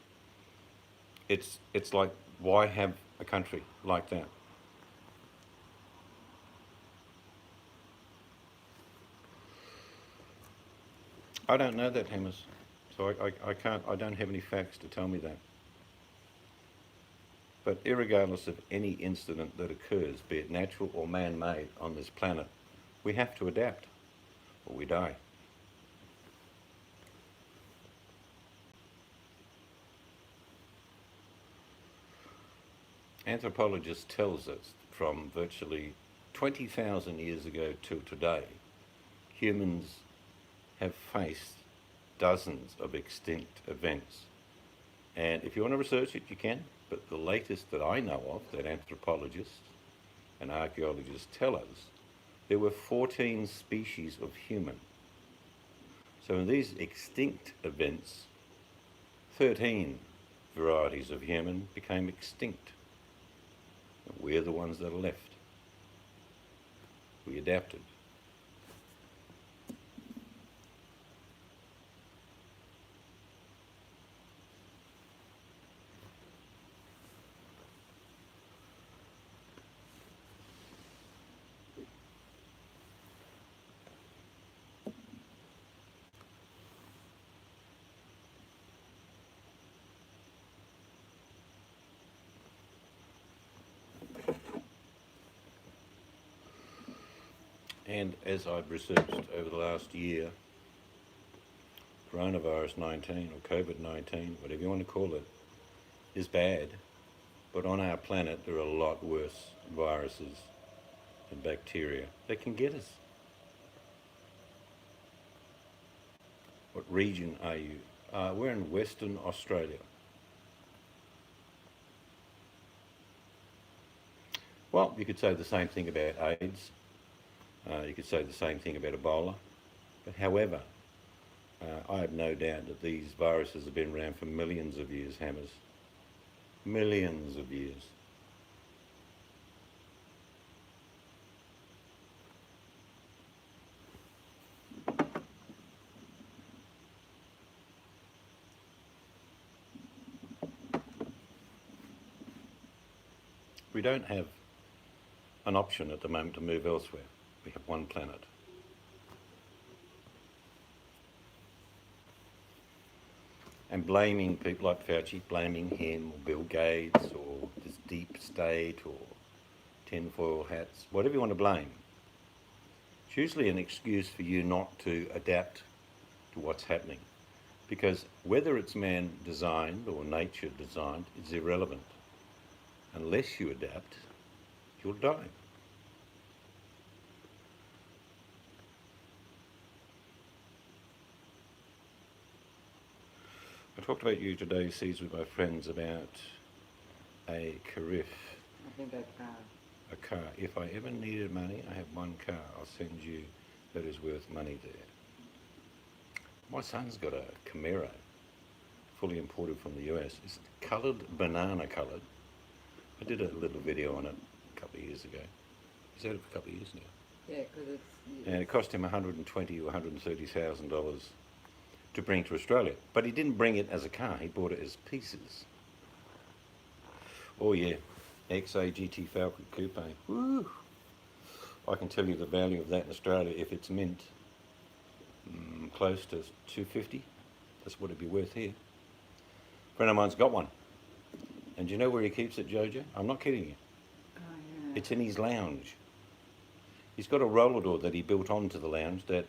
It's like, why have a country like that? I don't know that, Hammers. So I don't have any facts to tell me that. But irregardless of any incident that occurs, be it natural or man-made on this planet, we have to adapt or we die. Anthropologists tells us from virtually 20,000 years ago till today, humans have faced dozens of extinct events. And if you want to research it, you can, but the latest that I know of, that anthropologists and archaeologists tell us, there were 14 species of human. So in these extinct events, 13 varieties of human became extinct. And we're the ones that are left. We adapted. And as I've researched over the last year, coronavirus 19 or COVID-19, whatever you want to call it, is bad. But on our planet, there are a lot worse viruses and bacteria that can get us. What region are you? We're in Western Australia. Well, you could say the same thing about AIDS. You could say the same thing about Ebola. But however, I have no doubt that these viruses have been around for millions of years, Hammers. Millions of years. We don't have an option at the moment to move elsewhere. We have one planet. And blaming people like Fauci, blaming him or Bill Gates or this deep state or tinfoil hats, whatever you want to blame, it's usually an excuse for you not to adapt to what's happening. Because whether it's man designed or nature designed is irrelevant. Unless you adapt, you'll die. I talked about you today, C's, with my friends about a Carif, I think that's a car. If I ever needed money, I have one car. I'll send you that is worth money there. My son's got a Camaro, fully imported from the US. It's coloured, banana coloured. I did a little video on it a couple of years ago. He's had it for a couple of years now. Yeah, because it's... And it cost him $120,000 or $130,000 to bring to Australia. But he didn't bring it as a car, he bought it as pieces. Oh yeah, XA GT Falcon Coupe. Woo! I can tell you the value of that in Australia if it's mint. Close to $250. That's what it'd be worth here. A friend of mine's got one. And do you know where he keeps it, Jojo? I'm not kidding you. Oh, yeah. It's in his lounge. He's got a roller door that he built onto the lounge that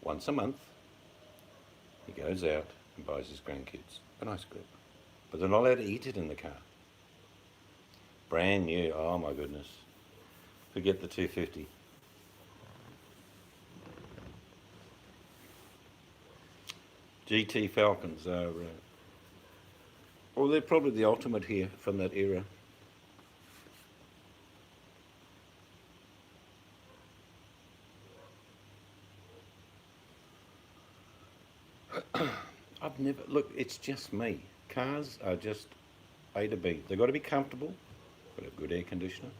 once a month he goes out and buys his grandkids an ice cream. But they're not allowed to eat it in the car. Brand new, oh my goodness. Forget the 250. GT Falcons are, well, they're probably the ultimate here from that era. I've never, look, it's just me. Cars are just A to B. They've got to be comfortable, got to have good air conditioner.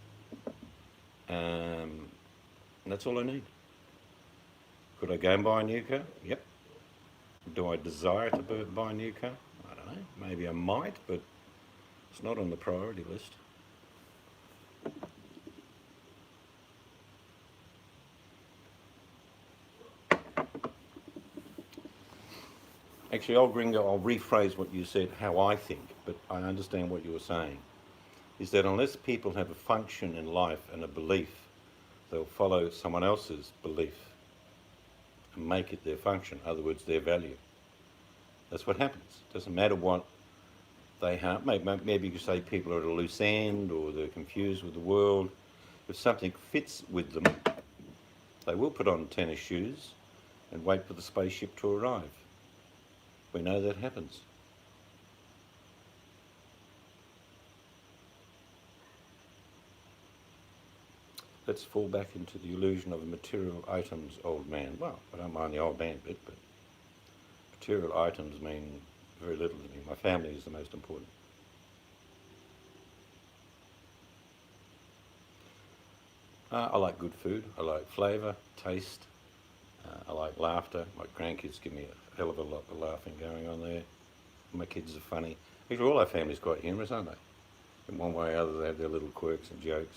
And that's all I need. Could I go and buy a new car? Yep. Do I desire to buy a new car? I don't know. Maybe I might, but it's not on the priority list. Actually, old Gringo, I'll rephrase what you said, how I think, but I understand what you were saying, is that unless people have a function in life and a belief, they'll follow someone else's belief and make it their function, in other words, their value. That's what happens. It doesn't matter what they have. Maybe you could say people are at a loose end or they're confused with the world. If something fits with them, they will put on tennis shoes and wait for the spaceship to arrive. We know that happens. Let's fall back into the illusion of material items, old man. Well, I don't mind the old man bit, but material items mean very little to me. My family is the most important. I like good food. I like flavour, taste. I like laughter. My grandkids give me a hell of a lot of laughing going on there. My kids are funny. Actually, all our family's quite humorous, aren't they? In one way or other, they have their little quirks and jokes.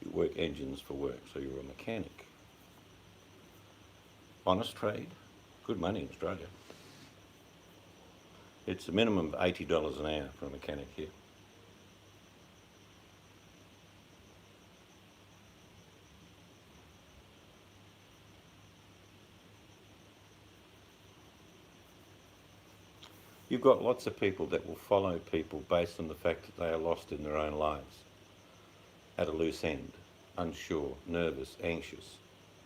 You work engines for work, so you're a mechanic. Honest trade, good money in Australia. It's a minimum of $80 an hour for a mechanic here. You've got lots of people that will follow people based on the fact that they are lost in their own lives, at a loose end, unsure, nervous, anxious.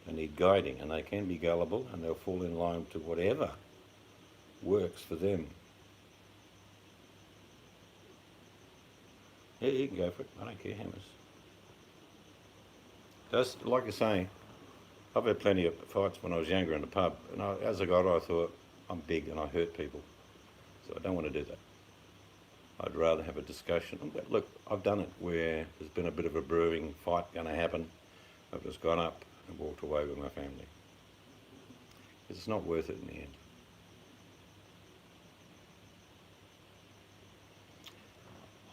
They need guiding, and they can be gullible, and they'll fall in line to whatever works for them. Yeah, you can go for it. I don't care, Hammers. Just like I say, I've had plenty of fights when I was younger in the pub, and as I got older, I thought, I'm big and I hurt people, so I don't want to do that. I'd rather have a discussion. But look, I've done it where there's been a bit of a brewing fight going to happen. I've just gone up and walked away with my family. It's not worth it in the end.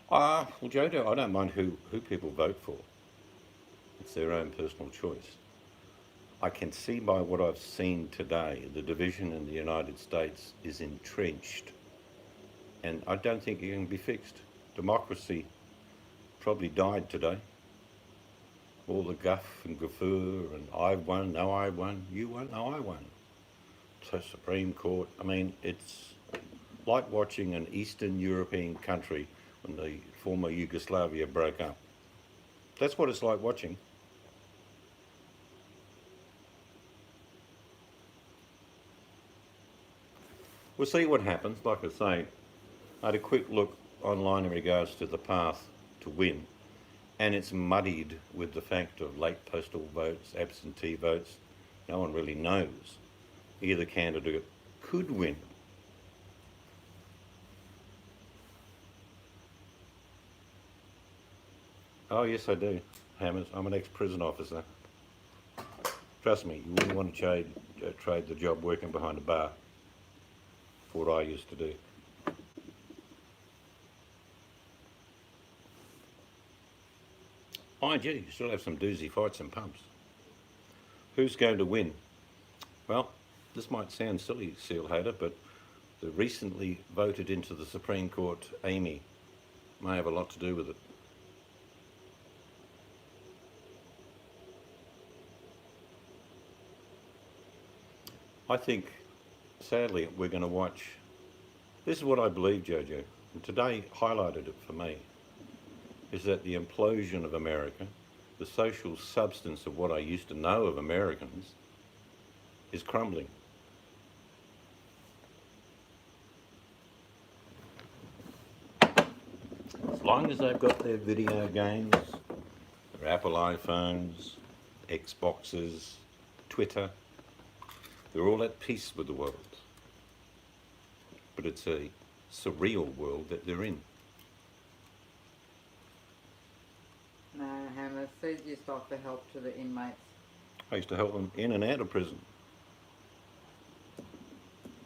Well, Jojo, I don't mind who people vote for. It's their own personal choice. I can see by what I've seen today, the division in the United States is entrenched. And I don't think it can be fixed. Democracy probably died today. All the guff and guffaw and I've won, no I won, you won, no I won. So Supreme Court, I mean, it's like watching an Eastern European country when the former Yugoslavia broke up. That's what it's like watching. We'll see what happens. Like I say, I had a quick look online in regards to the path to win, and it's muddied with the fact of late postal votes, absentee votes. No one really knows. Either candidate could win. Oh yes, I do, Hammers. I'm an ex-prison officer. Trust me, you wouldn't want to trade the job working behind a bar for what I used to do. Mind you, you still have some doozy fights in pubs. Who's going to win? Well, this might sound silly, Seal Hater, but the recently voted into the Supreme Court Amy may have a lot to do with it. I think, sadly, we're going to watch. This is what I believe, Jojo, and today highlighted it for me, is that the implosion of America, the social substance of what I used to know of Americans, is crumbling. As long as they've got their video games, their Apple iPhones, Xboxes, Twitter, they're all at peace with the world. But it's a surreal world that they're in. No, Hammer, Steve used to offer help to the inmates. I used to help them in and out of prison.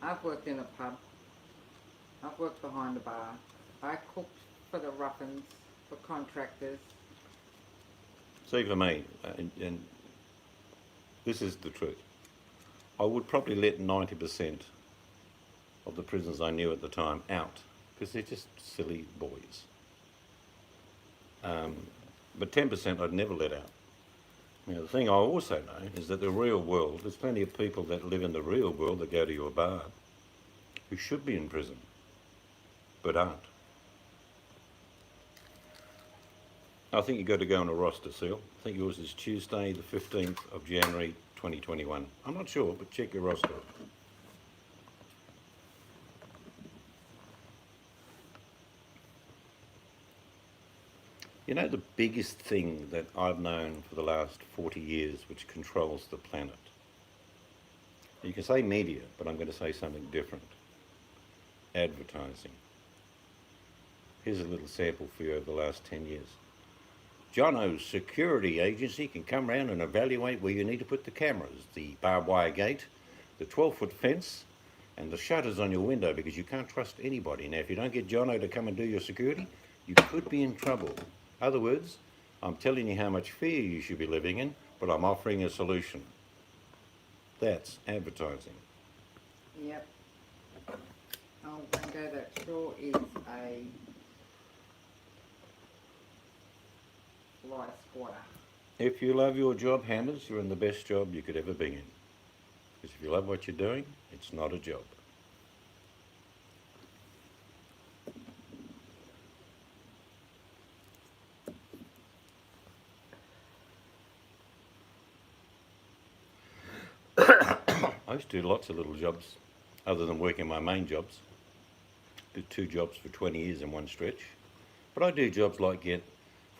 I've worked in a pub. I've worked behind a bar. I cooked for the ruffins, for contractors. See, for me, and this is the truth, I would probably let 90% of the prisoners I knew at the time out, because they're just silly boys. But 10% I'd never let out. You know, the thing I also know is that the real world, there's plenty of people that live in the real world that go to your bar who should be in prison, but aren't. I think you've got to go on a roster, Seal. I think yours is Tuesday, the 15th of January, 2021. I'm not sure, but check your roster. You know, the biggest thing that I've known for the last 40 years which controls the planet, you can say media, but I'm going to say something different. Advertising. Here's a little sample for you over the last 10 years. Jono's security agency can come around and evaluate where you need to put the cameras, the barbed wire gate, the 12-foot fence, and the shutters on your window, because you can't trust anybody. Now, if you don't get Jono to come and do your security, you could be in trouble. Other words, I'm telling you how much fear you should be living in, but I'm offering a solution. That's advertising. Yep. Oh, Rango, that sure is a light squatter. If you love your job, Hammers, you're in the best job you could ever be in. Because if you love what you're doing, it's not a job. I used to do lots of little jobs, other than working my main jobs. Did 2 jobs for 20 years in one stretch. But I do jobs like get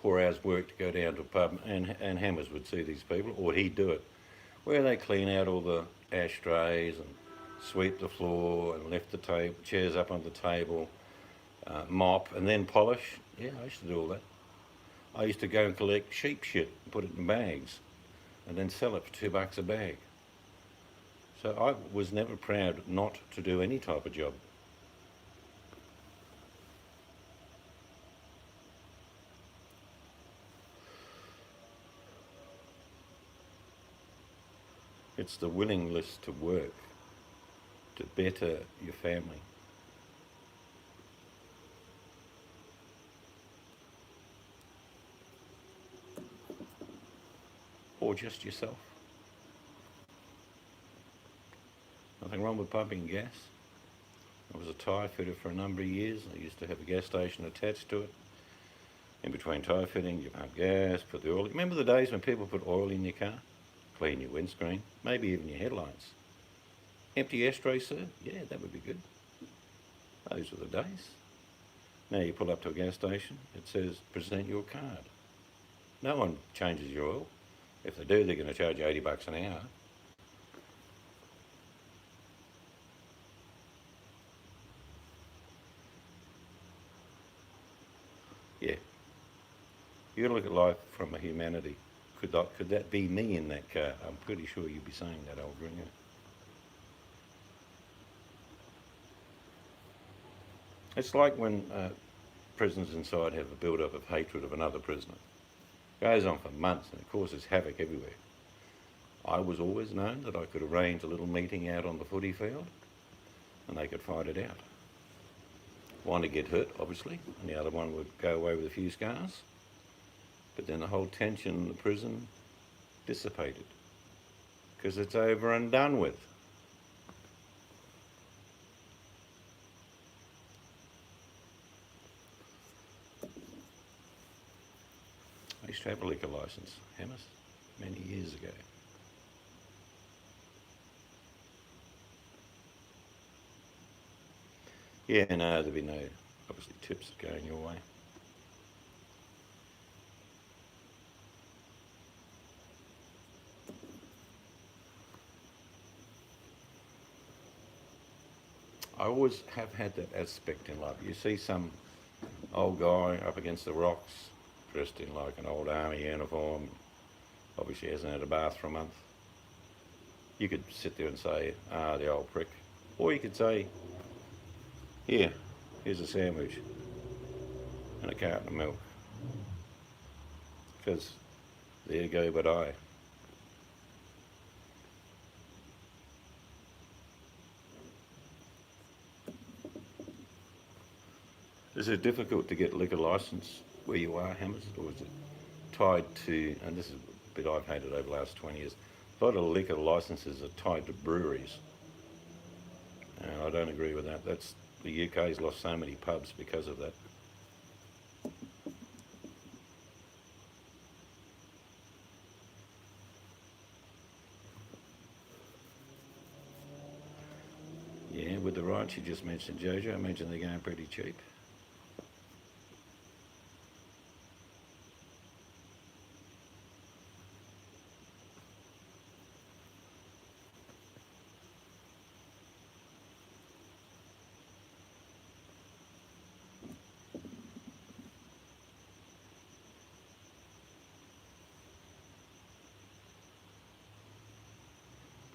4 hours work to go down to a pub, and Hammers would see these people, or he'd do it, where they clean out all the ashtrays and sweep the floor and lift the chairs up on the table, mop and then polish. Yeah, I used to do all that. I used to go and collect sheep shit and put it in bags and then sell it for $2 a bag. So I was never proud not to do any type of job. It's the willingness to work to better your family. Or just yourself. Nothing wrong with pumping gas. I was a tyre fitter for a number of years. I used to have a gas station attached to it. In between tyre fitting, you pump gas, put the oil. Remember the days when people put oil in your car? Clean your windscreen, maybe even your headlights. Empty ashtray, sir? Yeah, that would be good. Those were the days. Now you pull up to a gas station, it says, present your card. No one changes your oil. If they do, they're going to charge you $80 an hour. Yeah. You got to look at life from a humanity. Could that be me in that car? I'm pretty sure you'd be saying that, old ringer. It's like when prisoners inside have a build-up of hatred of another prisoner. It goes on for months and it causes havoc everywhere. I was always known that I could arrange a little meeting out on the footy field and they could fight it out. One would get hurt, obviously, and the other one would go away with a few scars. But then the whole tension in the prison dissipated because it's over and done with. I used to have a liquor licence, Hammers, many years ago. Yeah, no, there'd be no, obviously, tips going your way. I always have had that aspect in life. You see some old guy up against the rocks, dressed in like an old army uniform, obviously hasn't had a bath for a month. You could sit there and say, ah, the old prick. Or you could say, here's a sandwich and a carton of milk. Because there go but I. Is it difficult to get liquor licence where you are, Hammers, or is it tied to, and this is a bit I've hated over the last 20 years, a lot of liquor licences are tied to breweries. And I don't agree with that. The UK's lost so many pubs because of that. Yeah, with the rights you just mentioned, Jojo, I imagine they're going pretty cheap.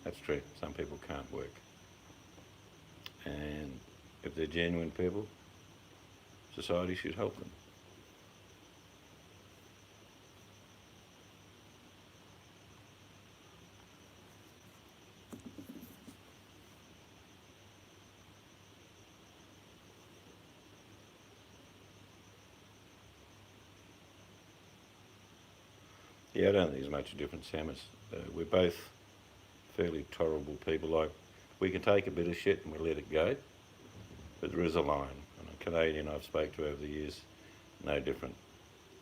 That's true. Some people can't work. And if they're genuine people, society should help them. Yeah, I don't think there's much difference, Hammers. We're both fairly tolerable people. Like, we can take a bit of shit and we let it go, but there is a line. And a Canadian I've spoke to over the years, no different.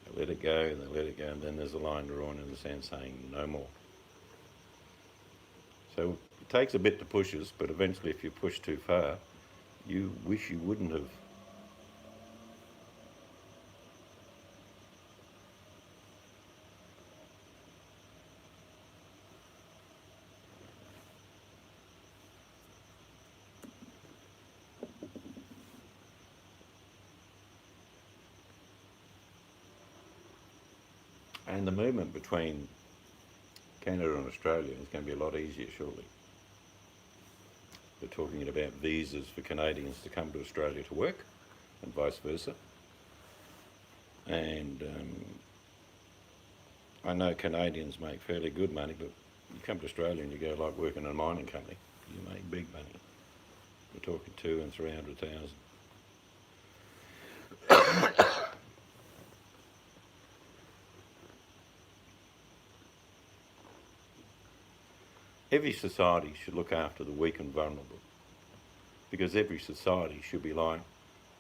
They let it go and they let it go, and then there's a line drawn in the sand saying no more. So It takes a bit to push us, but eventually if you push too far, you wish you wouldn't have. And the movement between Canada and Australia is going to be a lot easier shortly. They're talking about visas for Canadians to come to Australia to work and vice versa. And I know Canadians make fairly good money, but you come to Australia and you go like working in a mining company, you make big money. We're talking 200,000 and 300,000. Every society should look after the weak and vulnerable, because every society should be like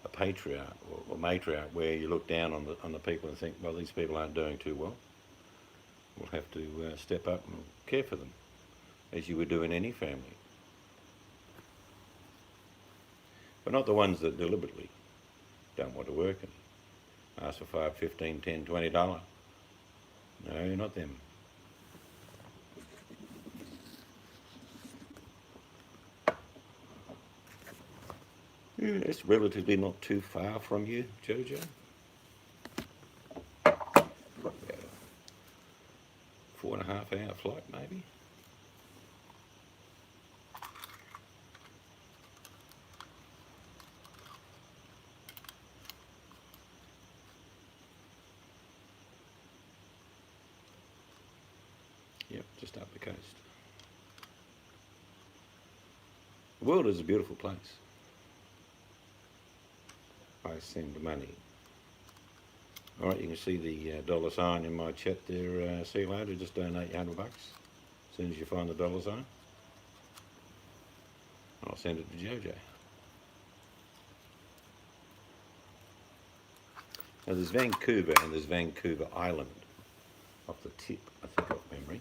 a patriarch or matriarch, where you look down on the people and think, well, these people aren't doing too well. We'll have to step up and care for them, as you would do in any family. But not the ones that deliberately don't want to work and ask for $5, $15, $10, $20. No, not them. Yeah, it's relatively not too far from you, Jojo. About a 4.5 hour flight, maybe. Yep, just up the coast. The world is a beautiful place. I send money. All right, you can see the dollar sign in my chat there. See you later. Just donate $100 as soon as you find the dollar sign. I'll send it to Jojo. Now there's Vancouver and there's Vancouver Island off the tip, I think, off memory.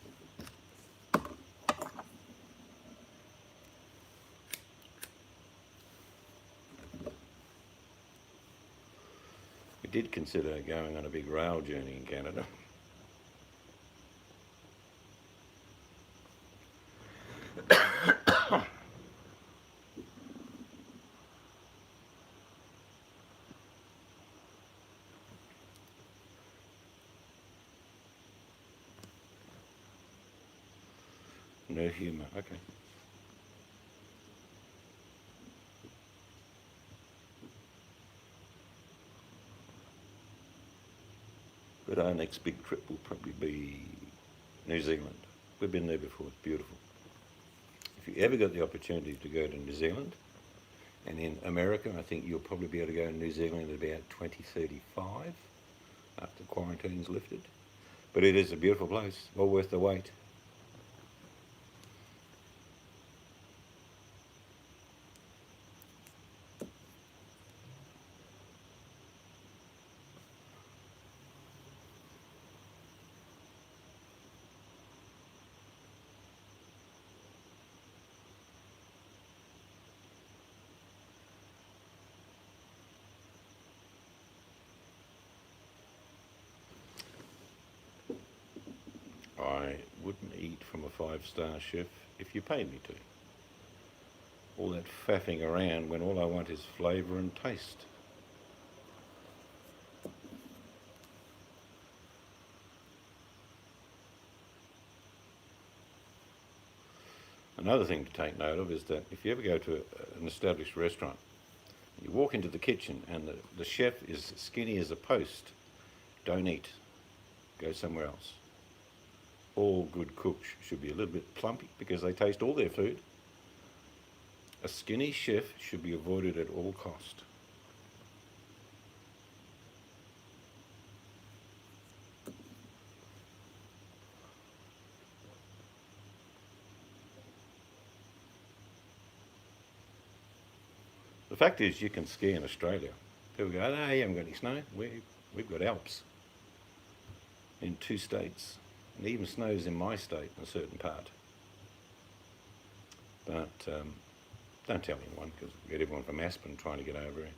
We did consider going on a big rail journey in Canada. No humour, okay. But our next big trip will probably be New Zealand. We've been there before, it's beautiful. If you ever got the opportunity to go to New Zealand, and in America, I think you'll probably be able to go to New Zealand at about 2035, after quarantine's lifted. But it is a beautiful place, well worth the wait. I wouldn't eat from a 5-star chef if you paid me to. All that faffing around when all I want is flavour and taste. Another thing to take note of is that if you ever go to an established restaurant, you walk into the kitchen and the chef is skinny as a post, don't eat. Go somewhere else. All good cooks should be a little bit plumpy because they taste all their food. A skinny chef should be avoided at all cost. The fact is, you can ski in Australia. People go, no, you haven't got any snow. We've got Alps in 2 states. And even snows in my state in a certain part. But don't tell anyone, because we'll get everyone from Aspen trying to get over here.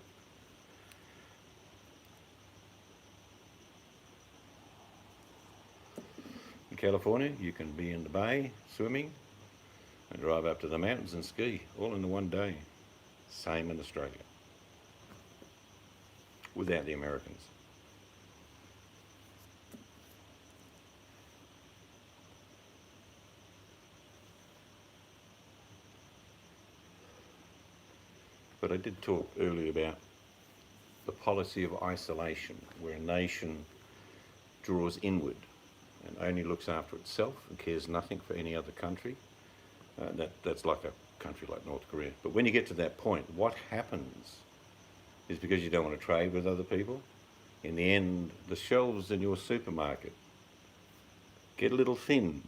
In California, you can be in the bay swimming and drive up to the mountains and ski, all in the one day. Same in Australia, without the Americans. But I did talk earlier about the policy of isolation, where a nation draws inward and only looks after itself and cares nothing for any other country. That's like a country like North Korea. But when you get to that point, what happens is, because you don't want to trade with other people, in the end, the shelves in your supermarket get a little thin,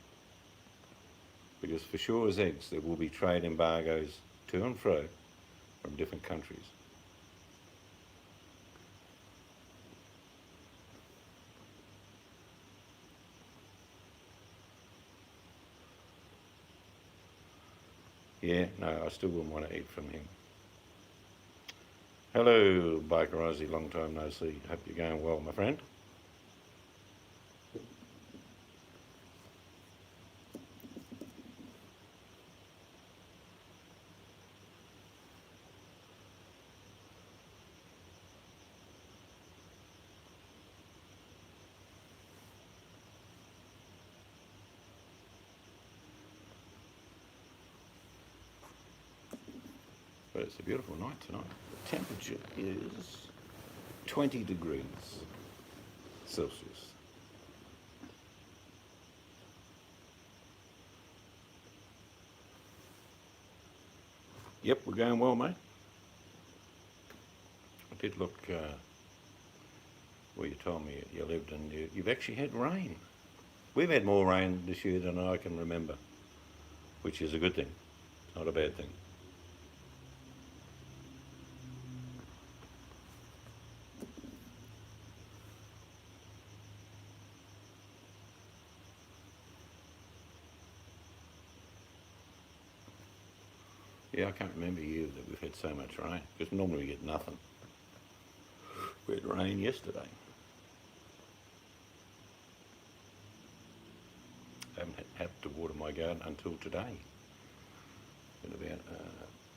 because for sure as eggs, there will be trade embargoes to and fro from different countries. Yeah, no, I still wouldn't want to eat from him. Hello, Biker Aussie, long time no see. Hope you're going well, my friend. But it's a beautiful night tonight. The temperature is 20 degrees Celsius. Yep, we're going well, mate. I did look where you told me you lived, and you've actually had rain. We've had more rain this year than I can remember, which is a good thing, not a bad thing. Yeah, I can't remember a year that we've had so much rain, because normally we get nothing. We had rain yesterday. I haven't had to water my garden until today. Been about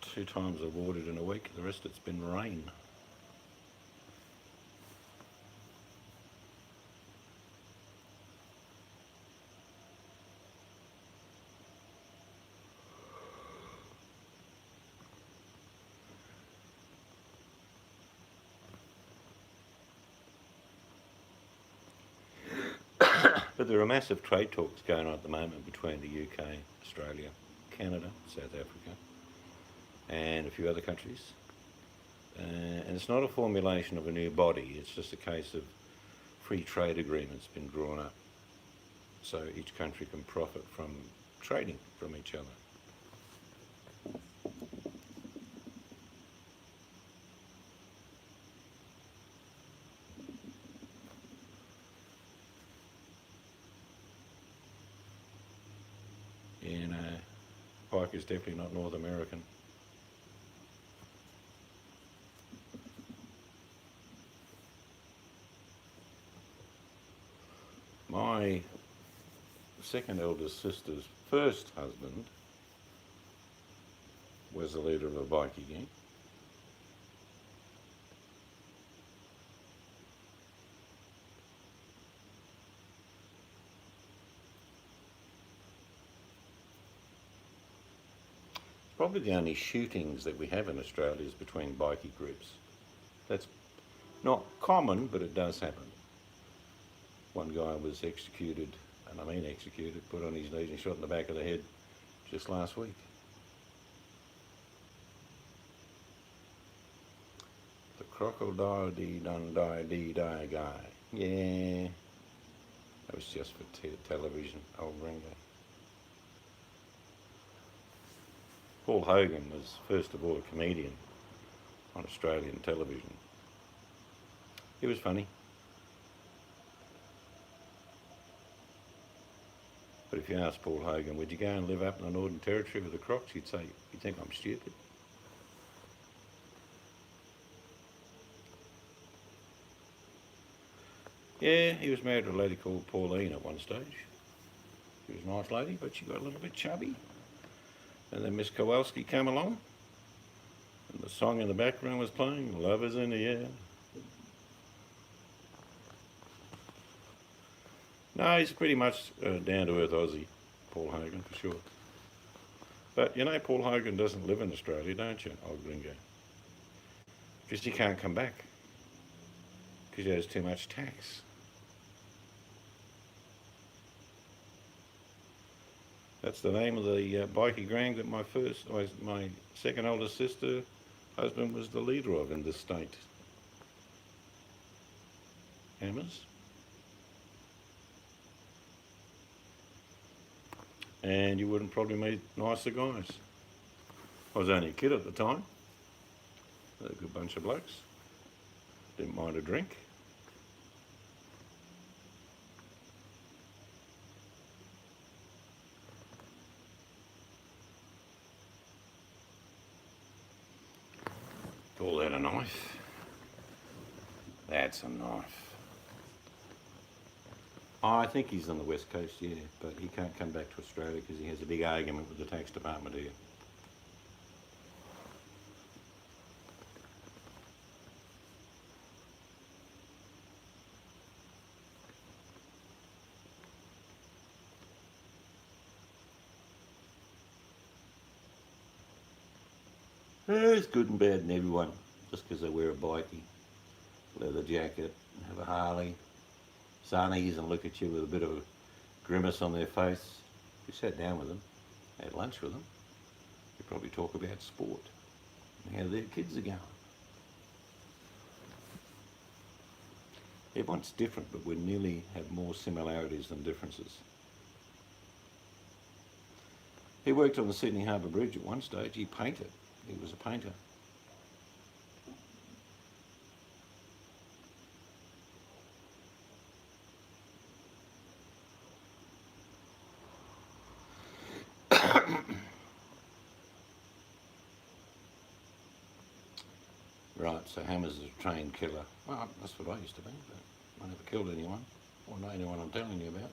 2 times I've watered in a week, the rest it's been rain. But there are massive trade talks going on at the moment between the UK, Australia, Canada, South Africa, and a few other countries. And it's not a formulation of a new body, it's just a case of free trade agreements been drawn up, so each country can profit from trading from each other. And pike is definitely not North American. My second eldest sister's first husband was the leader of a bikie gang. Probably the only shootings that we have in Australia is between bikie groups. That's not common, but it does happen. One guy was executed, and I mean executed, put on his knees and shot in the back of the head just last week. The crocodile dee dun die dee die guy. Yeah, that was just for television, old Ringo. Paul Hogan was first of all a comedian on Australian television. He was funny. But if you ask Paul Hogan, would you go and live up in the Northern Territory with the Crocs? He'd say, you think I'm stupid? Yeah, he was married to a lady called Pauline at one stage. She was a nice lady, but she got a little bit chubby. And then Miss Kowalski came along, and the song in the background was playing, Love is in the Air. No, he's pretty much down-to-earth Aussie, Paul Hogan, for sure. But you know Paul Hogan doesn't live in Australia, don't you, old gringo? Because he can't come back. Because he owes too much tax. That's the name of the bikie gang that my second oldest sister husband was the leader of in this state. Hammers. And you wouldn't probably meet nicer guys. I was only a kid at the time. They're a good bunch of blokes. Didn't mind a drink. Call that a knife? That's a knife. Oh, I think he's on the West Coast, yeah, but he can't come back to Australia because he has a big argument with the tax department here. There's good and bad in everyone, just because they wear a bikie, leather jacket, have a Harley, sunnies and look at you with a bit of a grimace on their face. If you sat down with them, had lunch with them, you'd probably talk about sport and how their kids are going. Everyone's different, but we nearly have more similarities than differences. He worked on the Sydney Harbour Bridge at one stage. He painted. He was a painter. Right, so Hammers is a trained killer. Well, that's what I used to be, but I never killed anyone, or know anyone I'm telling you about.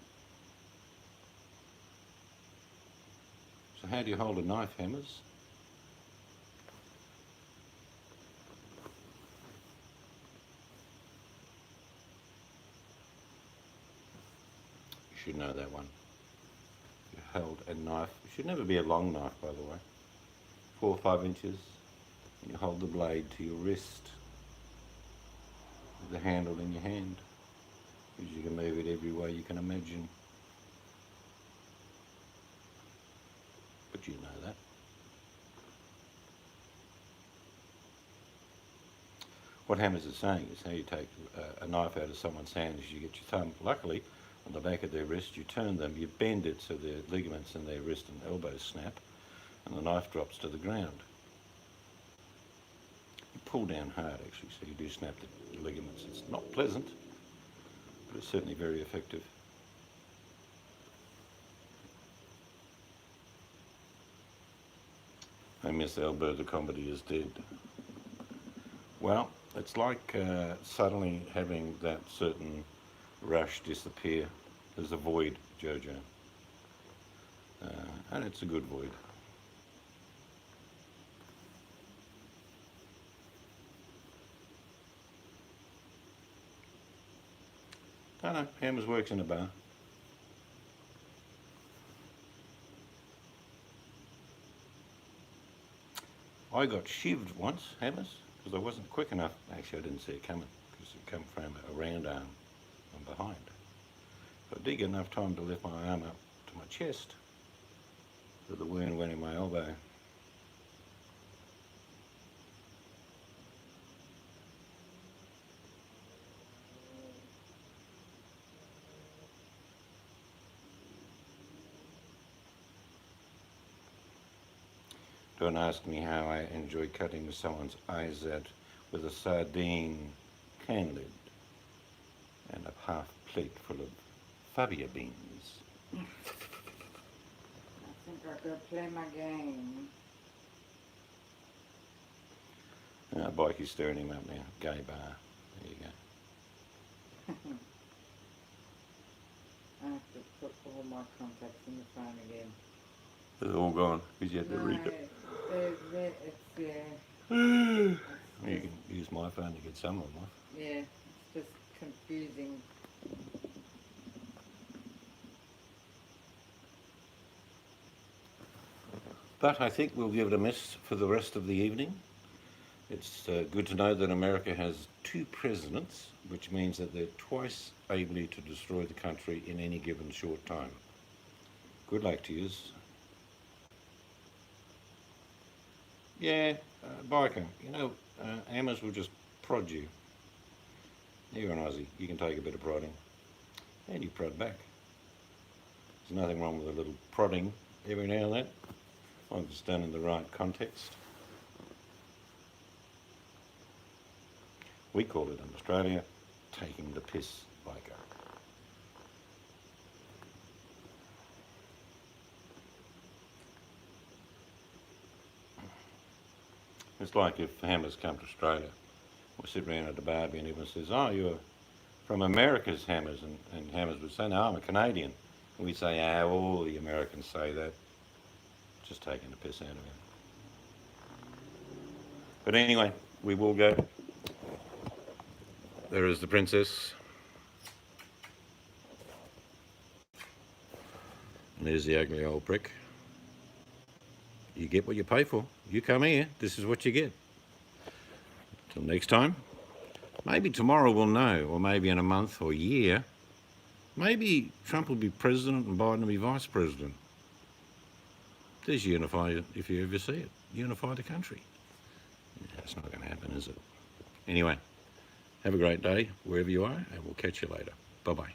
So how do you hold a knife, Hammers? You should know that one. You held a knife. It should never be a long knife, by the way. 4 or 5 inches. And you hold the blade to your wrist with the handle in your hand, because you can move it every way you can imagine. But you know that. What Hammers is saying is how you take a knife out of someone's hand is you get your thumb, luckily, on the back of their wrist, you turn them, you bend it so the ligaments in their wrist and elbows snap, and the knife drops to the ground. You pull down hard, actually, so you do snap the ligaments. It's not pleasant, but it's certainly very effective. I miss Albert the comedy is dead. Well, it's like suddenly having that certain rush disappear. There's a void, Jojo. And it's a good void. I know, Hammers works in a bar. I got shivved once, Hammers, because I wasn't quick enough. Actually, I didn't see it coming, because it came from a round arm from behind. But I did get enough time to lift my arm up to my chest, so the wound went in my elbow. Don't ask me how I enjoy cutting someone's eyes out with a sardine can lid and a half plate full of Fabia beans. think I've got to play my game. Bikey's stirring him up now. Gay bar. There you go. I have to put all my contacts in the phone again. They're all gone because you had to No, read it. it's, yeah. You It's can use my phone to get some of them off. yeah, it's just confusing. But I think we'll give it a miss for the rest of the evening. It's good to know that America has 2 presidents, which means that they're twice able to destroy the country in any given short time. Good luck to yous. Yeah, biker, you know, hammers will just prod you. You're an Aussie, you can take a bit of prodding. And you prod back. There's nothing wrong with a little prodding every now and then, as long as it's done in the right context. We call it in Australia, taking the piss, biker. It's like if hammers come to Australia, we'll sit around at a barbie and everyone says, oh, you're from America's hammers, and hammers would say, no, I'm a Canadian. And we'd say, all the Americans say that. Just taking the piss out of him. But anyway, we will go. There is the princess. And there's the ugly old prick. You get what you pay for. You come here, this is what you get. Till next time. Maybe tomorrow we'll know, or maybe in a month or a year. Maybe Trump will be president and Biden will be vice president. There's unify, if you ever see it. Unify the country. Yeah, it's not going to happen, is it? Anyway, have a great day wherever you are, and we'll catch you later. Bye-bye.